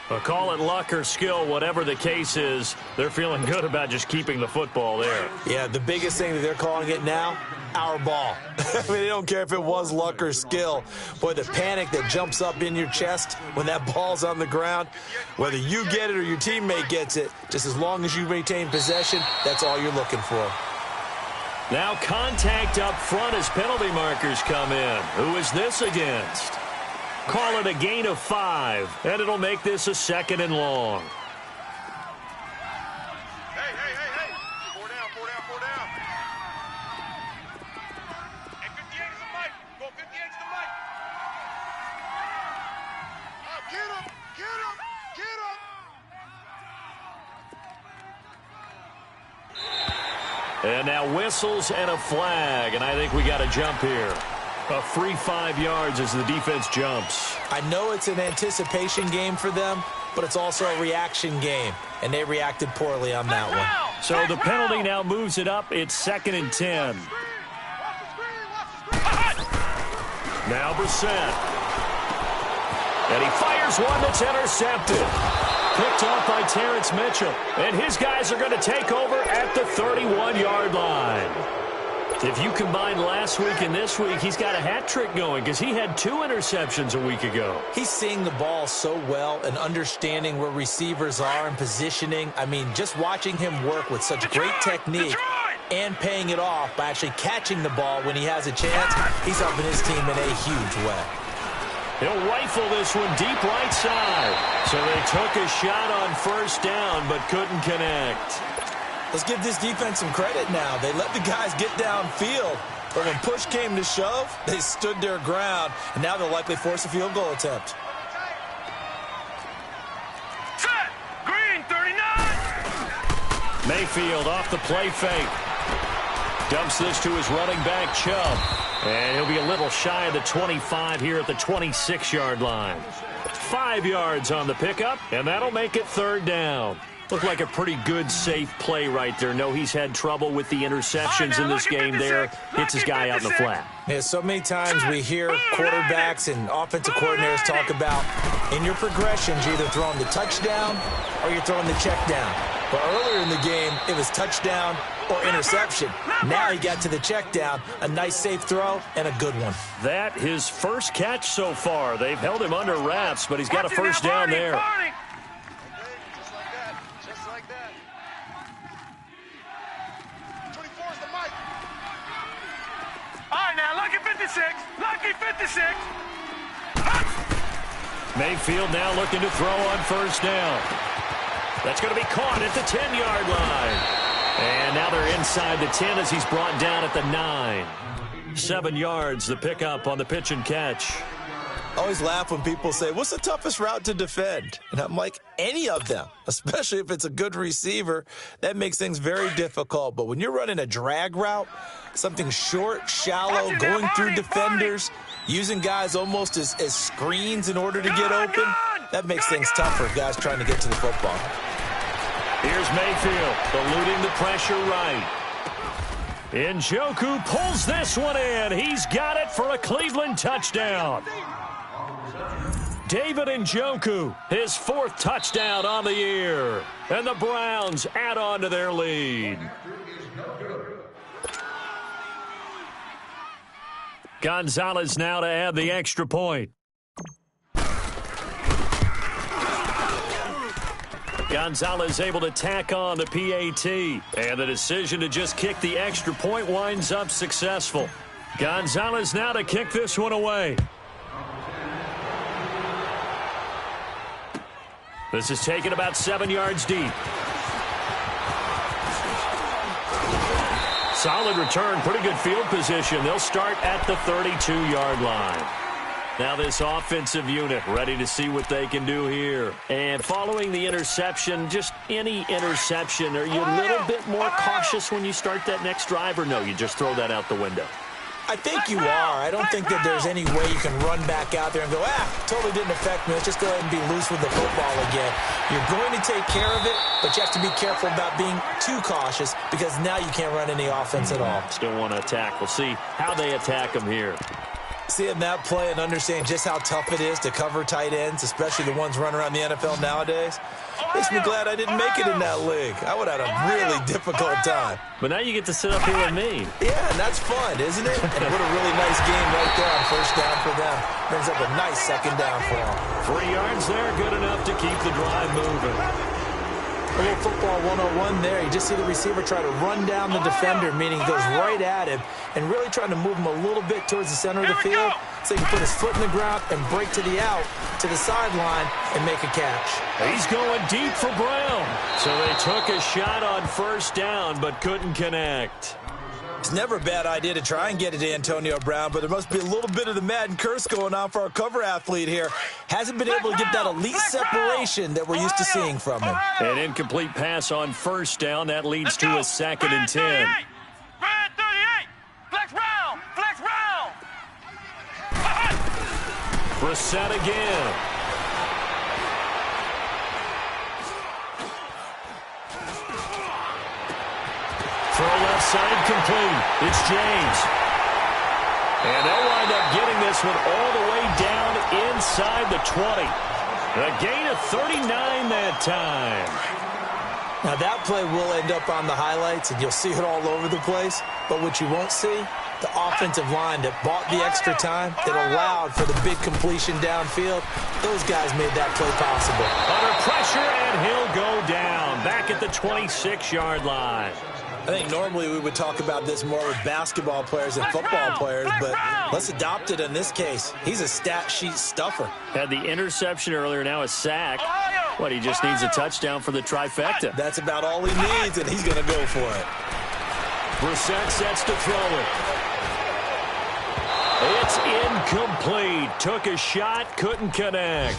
But call it luck or skill, whatever the case is, they're feeling good about just keeping the football there. Yeah, the biggest thing that they're calling it now, our ball. I mean, they don't care if it was luck or skill. Boy, the panic that jumps up in your chest when that ball's on the ground, whether you get it or your teammate gets it, just as long as you maintain possession, that's all you're looking for. Now contact up front as penalty markers come in. Who is this against? Call it a gain of 5, and it'll make this a 2nd and long. Hey. 4 down. And 58 is the mic. Go 58 is the mic. Get him. And now whistles and a flag, and I think we got a jump here. A free 5 yards as the defense jumps. I know it's an anticipation game for them, but it's also a reaction game, and they reacted poorly on that one. So the penalty now moves it up. It's 2nd and 10. Now Brissett. And he fires one that's intercepted. Picked off by Terrence Mitchell. And his guys are going to take over at the 31-yard line. If you combine last week and this week, he's got a hat trick going because he had 2 interceptions a week ago. He's seeing the ball so well and understanding where receivers are and positioning. I mean, just watching him work with such great technique and paying it off by actually catching the ball when he has a chance, he's helping his team in a huge way. He'll rifle this one deep right side. So they took a shot on 1st down but couldn't connect. Let's give this defense some credit now. They let the guys get downfield, but when push came to shove, they stood their ground, and now they'll likely force a field goal attempt. Set. Green, 39. Mayfield off the play fake. Dumps this to his running back, Chubb. And he'll be a little shy of the 25 here at the 26-yard line. 5 yards on the pickup, and that'll make it 3rd down. Looked like a pretty good, safe play right there. No, he's had trouble with the interceptions in this game there. Hits his guy out in the flat. Yeah, so many times we hear quarterbacks and offensive coordinators talk about in your progressions, you're either throwing the touchdown or you're throwing the check down. But earlier in the game, it was touchdown or interception. Now he got to the check down, a nice safe throw, and a good one. That his first catch so far. They've held him under wraps, but he's got a 1st down there. Just like that. 24 is the mic. All right, now, lucky 56. Lucky 56. Mayfield now looking to throw on 1st down. That's going to be caught at the 10-yard line. And now they're inside the 10 as he's brought down at the 9. 7 yards, the pickup on the pitch and catch. I always laugh when people say, what's the toughest route to defend? And I'm like, any of them, especially if it's a good receiver. That makes things very difficult. But when you're running a drag route, something short, shallow, going through defenders, using guys almost as screens in order to get open, that makes things tough for guys trying to get to the football. Here's Mayfield, eluding the pressure right. Njoku pulls this one in. He's got it for a Cleveland touchdown. David Njoku, his 4th touchdown on the year. And the Browns add on to their lead. Gonzalez now to add the extra point. Gonzalez able to tack on the PAT. And the decision to just kick the extra point winds up successful. Gonzalez now to kick this one away. This is taken about 7 yards deep. Solid return, pretty good field position. They'll start at the 32-yard line. Now this offensive unit ready to see what they can do here. And following the interception, just any interception, are you a little bit more cautious when you start that next drive, or no, you just throw that out the window? I think you are. I don't think that there's any way you can run back out there and go, totally didn't affect me. Let's just go ahead and be loose with the football again. You're going to take care of it, but you have to be careful about being too cautious because now you can't run any offense at all. Still want to attack. We'll see how they attack them here. Seeing that play and understanding just how tough it is to cover tight ends, especially the ones running around the NFL nowadays, makes me glad I didn't make it in that league. I would have had a really difficult time. But now you get to sit up here with me. Yeah, and that's fun, isn't it? And what a really nice game right there on first down for them. Brings up a nice second down for them. 3 yards there, good enough to keep the drive moving. A little football 101 there. You just see the receiver try to run down the defender, meaning he goes right at him, and really trying to move him a little bit towards the center of the field so he can put his foot in the ground and break to the out, to the sideline, and make a catch. He's going deep for Brown. So they took a shot on first down, but couldn't connect. It's never a bad idea to try and get it to Antonio Brown, but there must be a little bit of the Madden curse going on for our cover athlete here. Hasn't been able to get that elite separation that we're used to seeing from him. An incomplete pass on first down. That leads to a 2nd and 10. Brissett again. Throw left side complete. It's James. And they'll wind up getting this one all the way down inside the 20. A gain of 39 that time. Now that play will end up on the highlights, and you'll see it all over the place. But what you won't see, the offensive line that bought the extra time, that allowed for the big completion downfield, those guys made that play possible. Under pressure, and he'll go down. Back at the 26-yard line. I think normally we would talk about this more with basketball players and football players, but let's adopt it in this case. He's a stat sheet stuffer. Had the interception earlier, now a sack. What, he just needs a touchdown for the trifecta. That's about all he needs, and he's going to go for it. Brissett sets to throw it. It's incomplete. Took a shot, couldn't connect.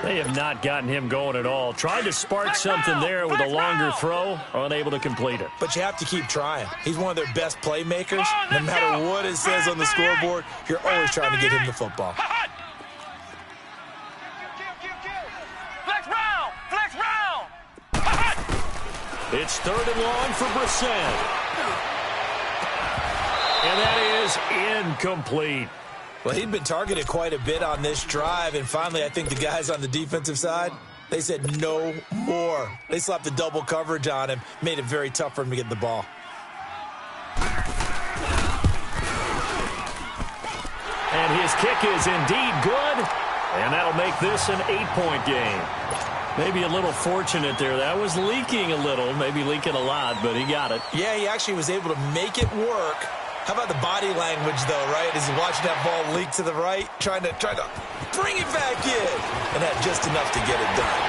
They have not gotten him going at all. Tried to spark something there with a longer throw, unable to complete it. But you have to keep trying. He's one of their best playmakers. No matter what it says on the scoreboard, you're always trying to get him the football. It's 3rd and long for Brissett. And that is incomplete. Well, he'd been targeted quite a bit on this drive, and finally I think the guys on the defensive side, they said no more. They slapped the double coverage on him, made it very tough for him to get the ball. And his kick is indeed good, and that'll make this an 8-point game. Maybe a little fortunate there. That was leaking a little, maybe leaking a lot, but he got it. Yeah, he actually was able to make it work. How about the body language, though, right? As he's watching that ball leak to the right, trying to bring it back in, and had just enough to get it done.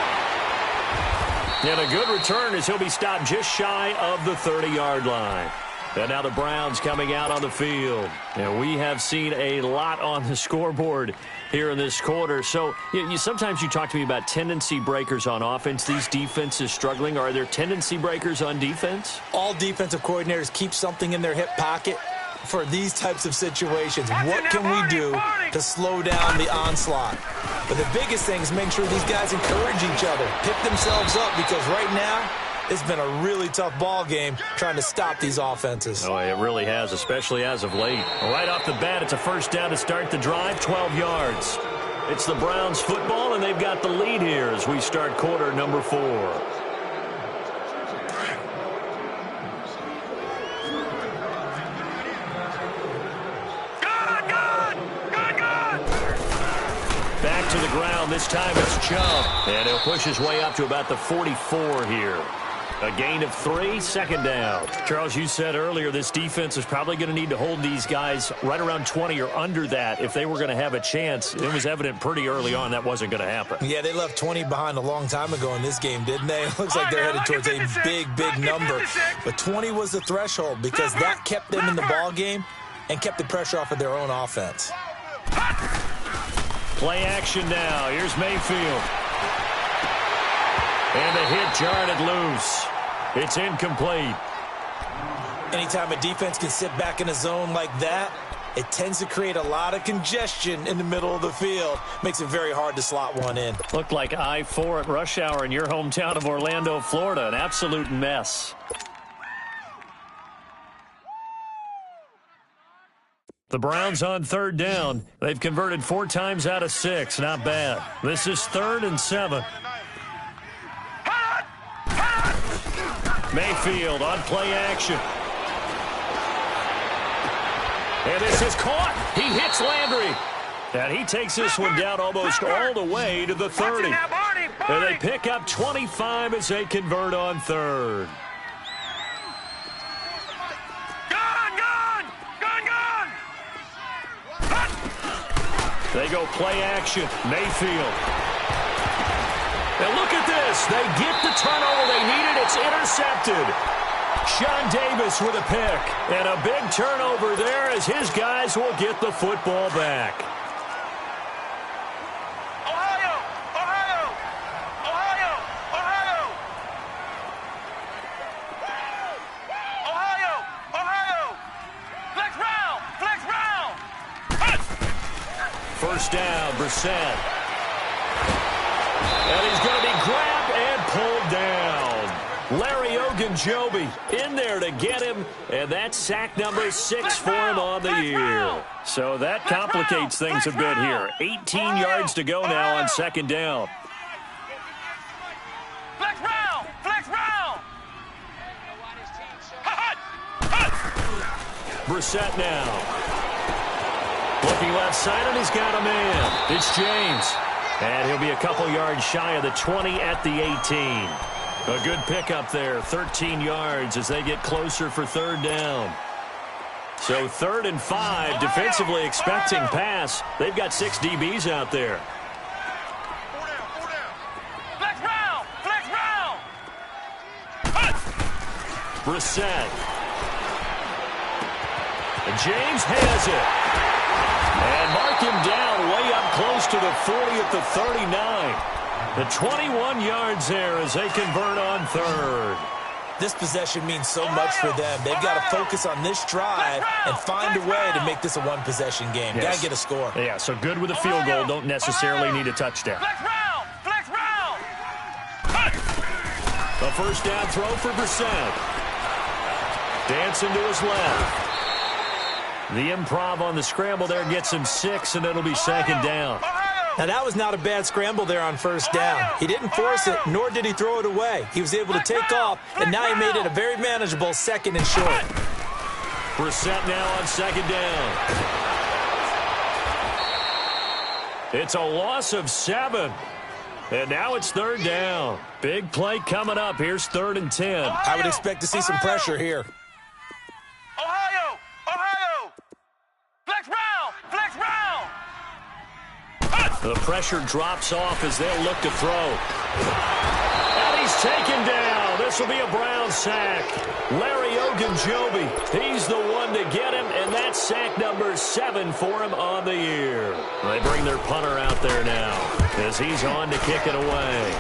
And a good return as he'll be stopped just shy of the 30-yard line. And now the Browns coming out on the field. And we have seen a lot on the scoreboard here in this quarter. So sometimes you talk to me about tendency breakers on offense. These defenses struggling. Are there tendency breakers on defense? All defensive coordinators keep something in their hip pocket for these types of situations. What can we do to slow down the onslaught? But the biggest thing is make sure these guys encourage each other, pick themselves up, because right now it's been a really tough ball game trying to stop these offenses. Oh, it really has, especially as of late. Right off the bat, it's a first down to start the drive, 12 yards. It's the Browns football, and they've got the lead here as we start quarter number 4. back to the ground. This time it's Chubb. And he'll push his way up to about the 44 here. A gain of 3, second down. Charles, you said earlier this defense is probably going to need to hold these guys right around 20 or under that if they were going to have a chance. It was evident pretty early on that wasn't going to happen. Yeah, they left 20 behind a long time ago in this game, didn't they? It looks like they're headed towards a big number. But 20 was the threshold because that kept them in the ball game and kept the pressure off of their own offense. Play action now. Here's Mayfield. And the hit jarred it loose. It's incomplete. Anytime a defense can sit back in a zone like that, it tends to create a lot of congestion in the middle of the field. Makes it very hard to slot one in. Looked like I-4 at rush hour in your hometown of Orlando, Florida. An absolute mess. The Browns on third down. They've converted 4 times out of 6. Not bad. This is 3rd and 7. Mayfield on play action. And this is caught. He hits Landry. And he takes this one down almost all the way to the 30. And they pick up 25 as they convert on 3rd. They go play action. Mayfield. And look at this. They get the turnover they needed. It's intercepted. Sean Davis with a pick. And a big turnover there as his guys will get the football back. Ohio! Ohio! Ohio! Ohio! Ohio! Ohio! Flex round! Flex round! First down, Brissett. And he's going to be grabbed and pulled down. Larry Ogunjobi in there to get him, and that's sack number 6 for him on the year. So that complicates things a bit here. 18 yards to go now on second down. Flex round! Flex round! Brissett now. Looking left side, and he's got a man. It's James. And he'll be a couple yards shy of the 20 at the 18. A good pickup there, 13 yards as they get closer for third down. So 3rd and 5, defensively expecting pass. They've got 6 DBs out there. Flex round! Flex round! Brissett. And James has it. And mark him down way up close to the 40 at the 39. The 21 yards there as they convert on 3rd. This possession means so much for them. They've got to focus on this drive and find a way to make this a one-possession game. Yes. Got to get a score. Yeah, so good with a field goal. Don't necessarily need a touchdown. Flex round! Flex round! A first down throw for Brissett. Dancing to his left. The improv on the scramble there gets him 6, and it'll be second down. Now, that was not a bad scramble there on first down. He didn't force it, nor did he throw it away. He was able to take off, and now he made it a very manageable 2nd and short. Brissett now on second down. It's a loss of 7. And now it's 3rd down. Big play coming up. Here's 3rd and 10. I would expect to see some pressure here. Ohio! Ohio! Flex round! Flex round! The pressure drops off as they'll look to throw. And he's taken down. This will be a Brown sack. Larry Ogunjobi, he's the one to get him, and that's sack number 7 for him on the year. They bring their punter out there now as he's on to kick it away.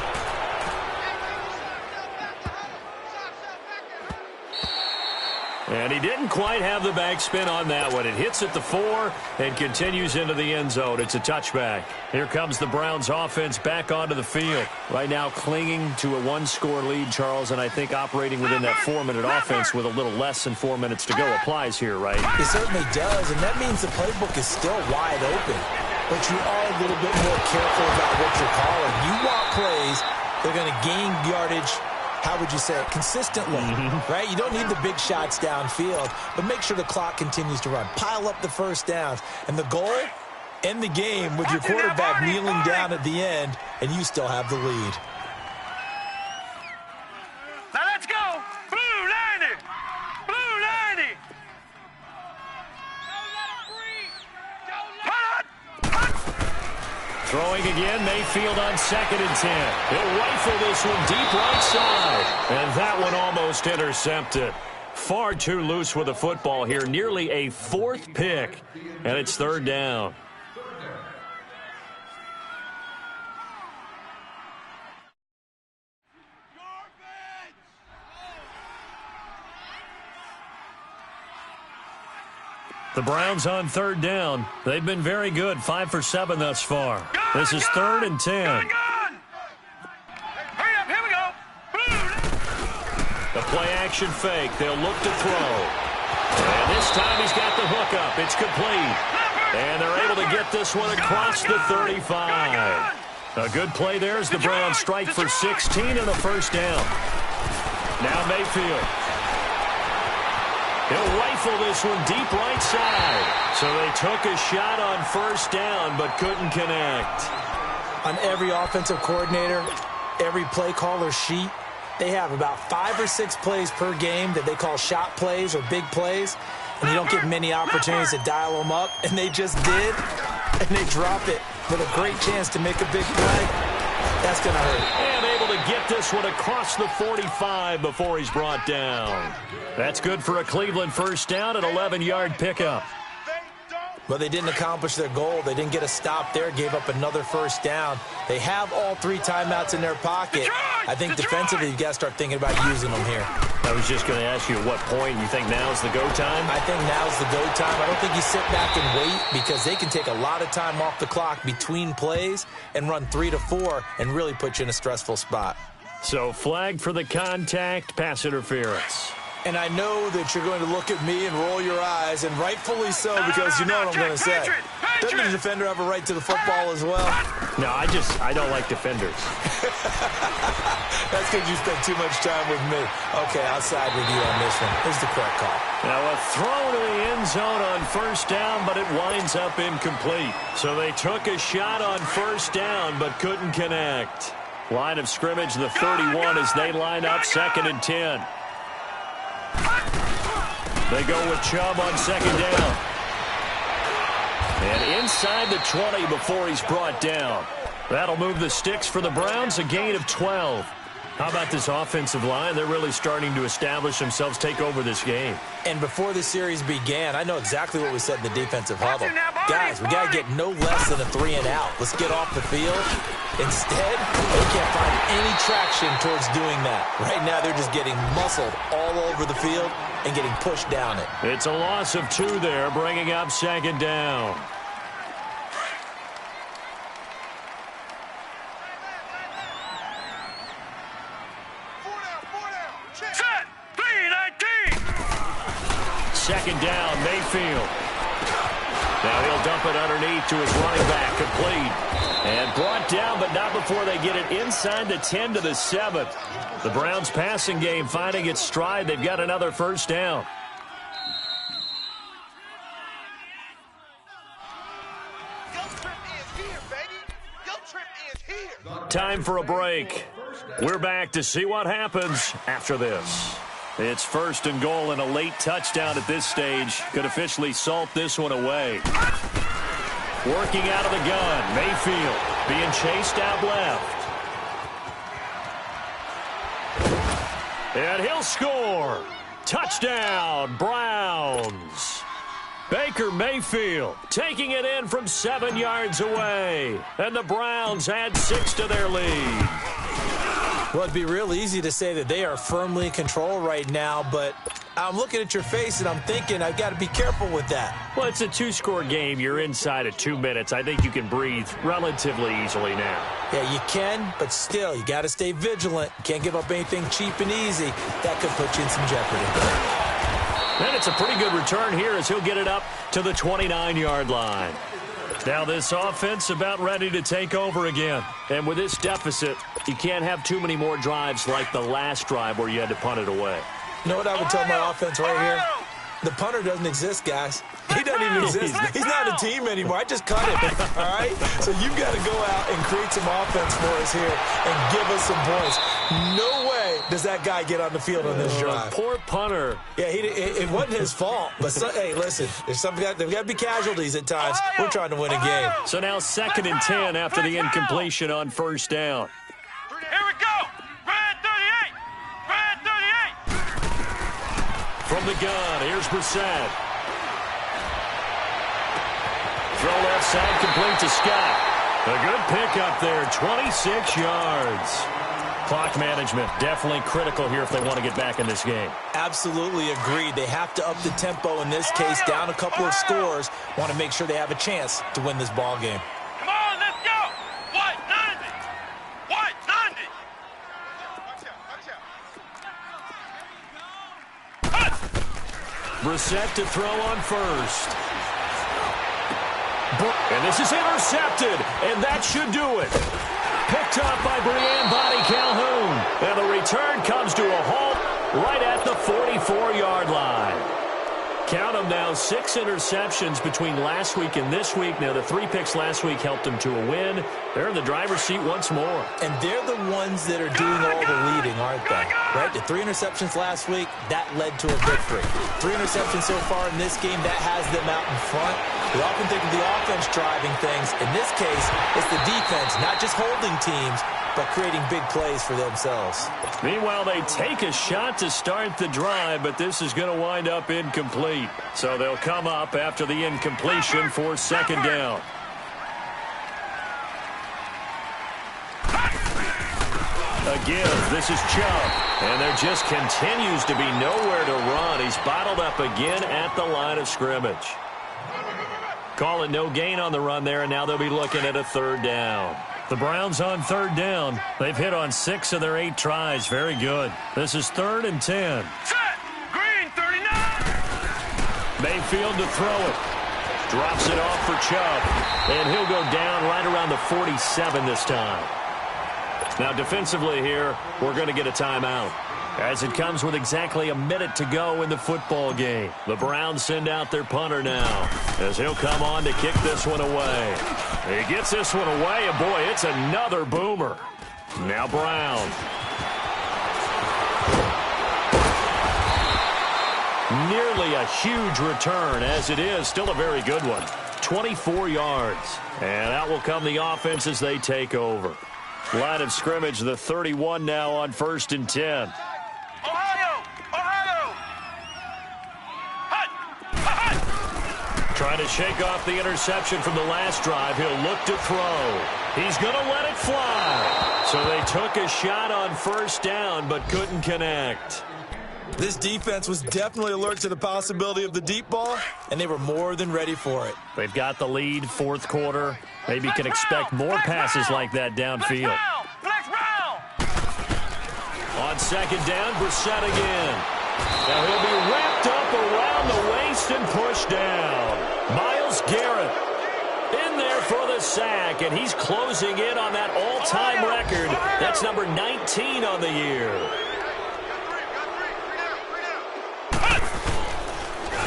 And he didn't quite have the backspin on that one. It hits at the 4 and continues into the end zone. It's a touchback. Here comes the Browns offense back onto the field. Right now clinging to a 1-score lead, Charles, and I think operating within that 4-minute offense with a little less than 4 minutes to go applies here, right? It certainly does, and that means the playbook is still wide open. But you are a little bit more careful about what you're calling. You want plays, they're going to gain yardage, how would you say it, consistently, right? You don't need the big shots downfield, but make sure the clock continues to run. Pile up the first downs. And the goal End the game with your quarterback kneeling down at the end, and you still have the lead. Now let's go. Blue 90. Blue 90. Throwing again, Mayfield on 2nd and 10. He'll rifle this one deep right side. And that one almost intercepted. Far too loose with the football here. Nearly a 4th pick. And it's 3rd down. The Browns on 3rd down. They've been very good, 5 for 7 thus far. This is 3rd and 10. Hurry up, here we go. The play action fake. They'll look to throw. And this time he's got the hook up. It's complete. And they're able to get this one across the 35. A good play there as the Browns strike for 16 and a 1st down. Now Mayfield. He'll rifle this one deep right side. So they took a shot on 1st down but couldn't connect. On every offensive coordinator, every play caller sheet, they have about 5 or 6 plays per game that they call shot plays or big plays, and you don't get many opportunities to dial them up, and they just did, and they drop it with a great chance to make a big play. That's going to hurt. And able to get this one across the 45 before he's brought down. That's good for a Cleveland 1st down, an 11-yard pickup. Well, they didn't accomplish their goal. They didn't get a stop there, gave up another 1st down. They have all 3 timeouts in their pocket. I think defensively, you've got to start thinking about using them here. I was just going to ask you at what point you think now's the go time? I think now's the go time. I don't think you sit back and wait because they can take a lot of time off the clock between plays and run 3 to 4 and really put you in a stressful spot. So flag for the contact, pass interference. And I know that you're going to look at me and roll your eyes, and rightfully so, because you know what I'm going to say. Doesn't the defender have a right to the football as well? No, I don't like defenders. That's because you spent too much time with me. Okay, I'll side with you on this one. Here's the correct call. Now a throw to the end zone on 1st down, but it winds up incomplete. So they took a shot on 1st down, but couldn't connect. Line of scrimmage, the 31 as they line up 2nd and 10. They go with Chubb on 2nd down. And inside the 20 before he's brought down. That'll move the sticks for the Browns, a gain of 12. How about this offensive line? They're really starting to establish themselves, take over this game. And before the series began, I know exactly what we said in the defensive huddle. Guys, we got to get no less than a 3 and out. Let's get off the field. Instead, they can't find any traction towards doing that. Right now, they're just getting muscled all over the field and getting pushed down it. It's a loss of 2 there, bringing up 2nd down. Set. 3-19. 2nd down, Mayfield. Now he'll dump it underneath to his running back, complete. And brought down, but not before they get it inside the 10 to the 7. The Browns passing game finding its stride. They've got another 1st down. Time for a break. We're back to see what happens after this. It's 1st and goal and a late touchdown at this stage. Could officially salt this one away. Working out of the gun, Mayfield being chased out left. And he'll score. Touchdown, Browns. Baker Mayfield taking it in from 7 yards away. And the Browns add 6 to their lead. Well, it'd be real easy to say that they are firmly in control right now, but I'm looking at your face and I'm thinking I've got to be careful with that. Well, it's a 2-score game. You're inside of 2 minutes. I think you can breathe relatively easily now. Yeah, you can, but still, you got to stay vigilant. You can't give up anything cheap and easy. That could put you in some jeopardy. And it's a pretty good return here as he'll get it up to the 29-yard line. Now this offense about ready to take over again. And with this deficit, you can't have too many more drives like the last drive where you had to punt it away. You know what I would tell my offense right here? The punter doesn't exist, guys. He doesn't even exist. He's not a team anymore. I just cut him, all right? So you've got to go out and create some offense for us here and give us some points. No way does that guy get on the field on this drive. Poor punter. Yeah, it wasn't his fault. But, hey, listen, there's got to be casualties at times. We're trying to win a game. So now 2nd and 10 after the incompletion on 1st down. Here we go. Red 38. Red 38. From the gun, here's Brissett. Throw left side, complete to Scott. A good pickup there, 26 yards. Clock management, definitely critical here if they want to get back in this game. Absolutely agreed. They have to up the tempo in this case, down a couple of scores. Want to make sure they have a chance to win this ball game. Come on, let's go. White 90. White 90. Watch out. Brissett to throw on 1st. And this is intercepted, and that should do it. Picked up by Brianne Body Calhoun. And the return comes to a halt right at the 44-yard line. Count them now, 6 interceptions between last week and this week. Now, the 3 picks last week helped them to a win. They're in the driver's seat once more. And they're the ones that are doing all the leading, aren't they? Right? The 3 interceptions last week, that led to a victory. 3 interceptions so far in this game, that has them out in front. We often think of the offense driving things. In this case, it's the defense, not just holding teams, but creating big plays for themselves. Meanwhile, they take a shot to start the drive, but this is going to wind up incomplete. So they'll come up after the incompletion for 2nd down. Again, this is Chubb, and there just continues to be nowhere to run. He's bottled up again at the line of scrimmage. Calling no gain on the run there, and now they'll be looking at a 3rd down. The Browns on 3rd down. They've hit on 6 of their 8 tries. Very good. This is 3rd and 10. Set. Green 39. Mayfield to throw it. Drops it off for Chubb. And he'll go down right around the 47 this time. Now defensively here, we're going to get a timeout, as it comes with exactly a minute to go in the football game. The Browns send out their punter now, as he'll come on to kick this one away. He gets this one away, and boy, it's another boomer. Now Brown. Nearly a huge return, as it is still a very good one. 24 yards. And out will come the offense as they take over. Line of scrimmage, the 31 now on 1st and 10. Ohio. Ohio. Hut. Hut. Trying to shake off the interception from the last drive. He'll look to throw. He's going to let it fly. So they took a shot on 1st down, but couldn't connect. This defense was definitely alert to the possibility of the deep ball, and they were more than ready for it. They've got the lead, 4th quarter. Maybe you can expect more passes like that downfield. Flex round. On 2nd down, Brissett again. Now he'll be wrapped up around the waist and pushed down. Myles Garrett in there for the sack, and he's closing in on that all-time record. That's number 19 on the year.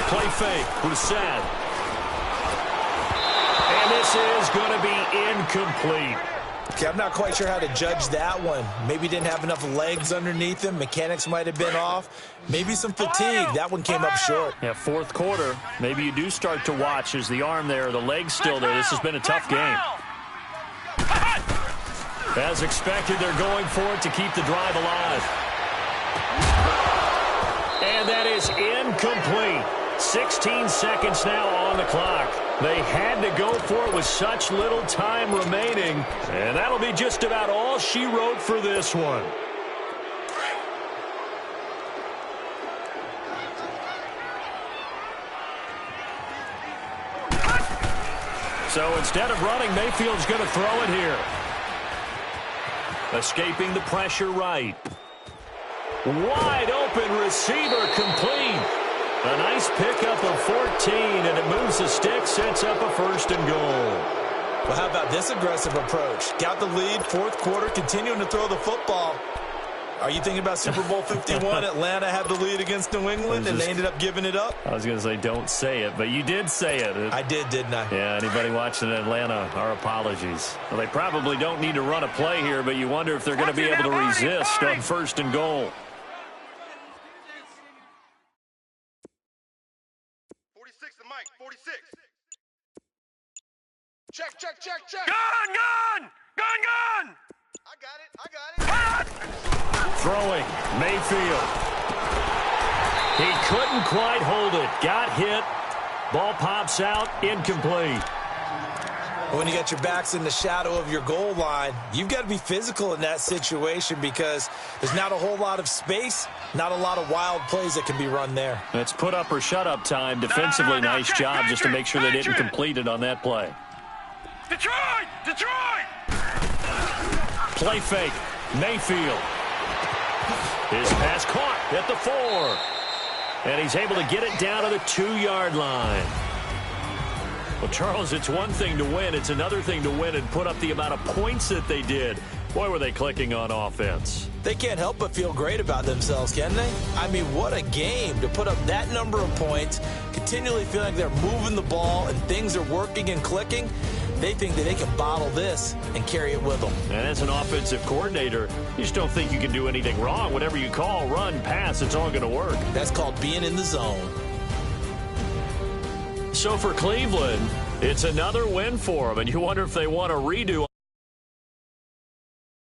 Play fake, Brissett. And this is going to be incomplete. Okay, I'm not quite sure how to judge that one. Maybe didn't have enough legs underneath him. Mechanics might have been off. Maybe some fatigue. That one came up short. Yeah, 4th quarter. Maybe you do start to watch as the arm there, the leg's still there. This has been a tough game. As expected, they're going for it to keep the drive alive. And that is incomplete. 16 seconds now on the clock. They had to go for it with such little time remaining. And that'll be just about all she wrote for this one. So instead of running, Mayfield's going to throw it here. Escaping the pressure right. Wide open receiver complete. A nice pickup of 14, and it moves the stick, sets up a 1st and goal. Well, how about this aggressive approach? Got the lead, 4th quarter, continuing to throw the football. Are you thinking about Super Bowl 51? Atlanta had the lead against New England, and they ended up giving it up? I was going to say don't say it, but you did say it. I did, didn't I? Yeah, anybody watching Atlanta, our apologies. Well, they probably don't need to run a play here, but you wonder if they're going to be able to resist on 1st and goal. 46 to Mike, 46. Check. Gun! I got it. Throwing, Mayfield. He couldn't quite hold it. Got hit. Ball pops out, incomplete. When you got your backs in the shadow of your goal line, you've got to be physical in that situation because there's not a whole lot of space, not a lot of wild plays that can be run there. It's put up or shut up time. Defensively, nice job just to make sure they didn't complete it on that play. Detroit! Play fake, Mayfield. His pass caught at the 4. And he's able to get it down to the 2-yard line. Well, Charles, it's one thing to win. It's another thing to win and put up the amount of points that they did. Boy, were they clicking on offense. They can't help but feel great about themselves, can they? I mean, what a game to put up that number of points, continually feeling like they're moving the ball and things are working and clicking. They think that they can bottle this and carry it with them. And as an offensive coordinator, you just don't think you can do anything wrong. Whatever you call, run, pass, it's all going to work. That's called being in the zone. So for Cleveland, it's another win for them, and you wonder if they want a redo.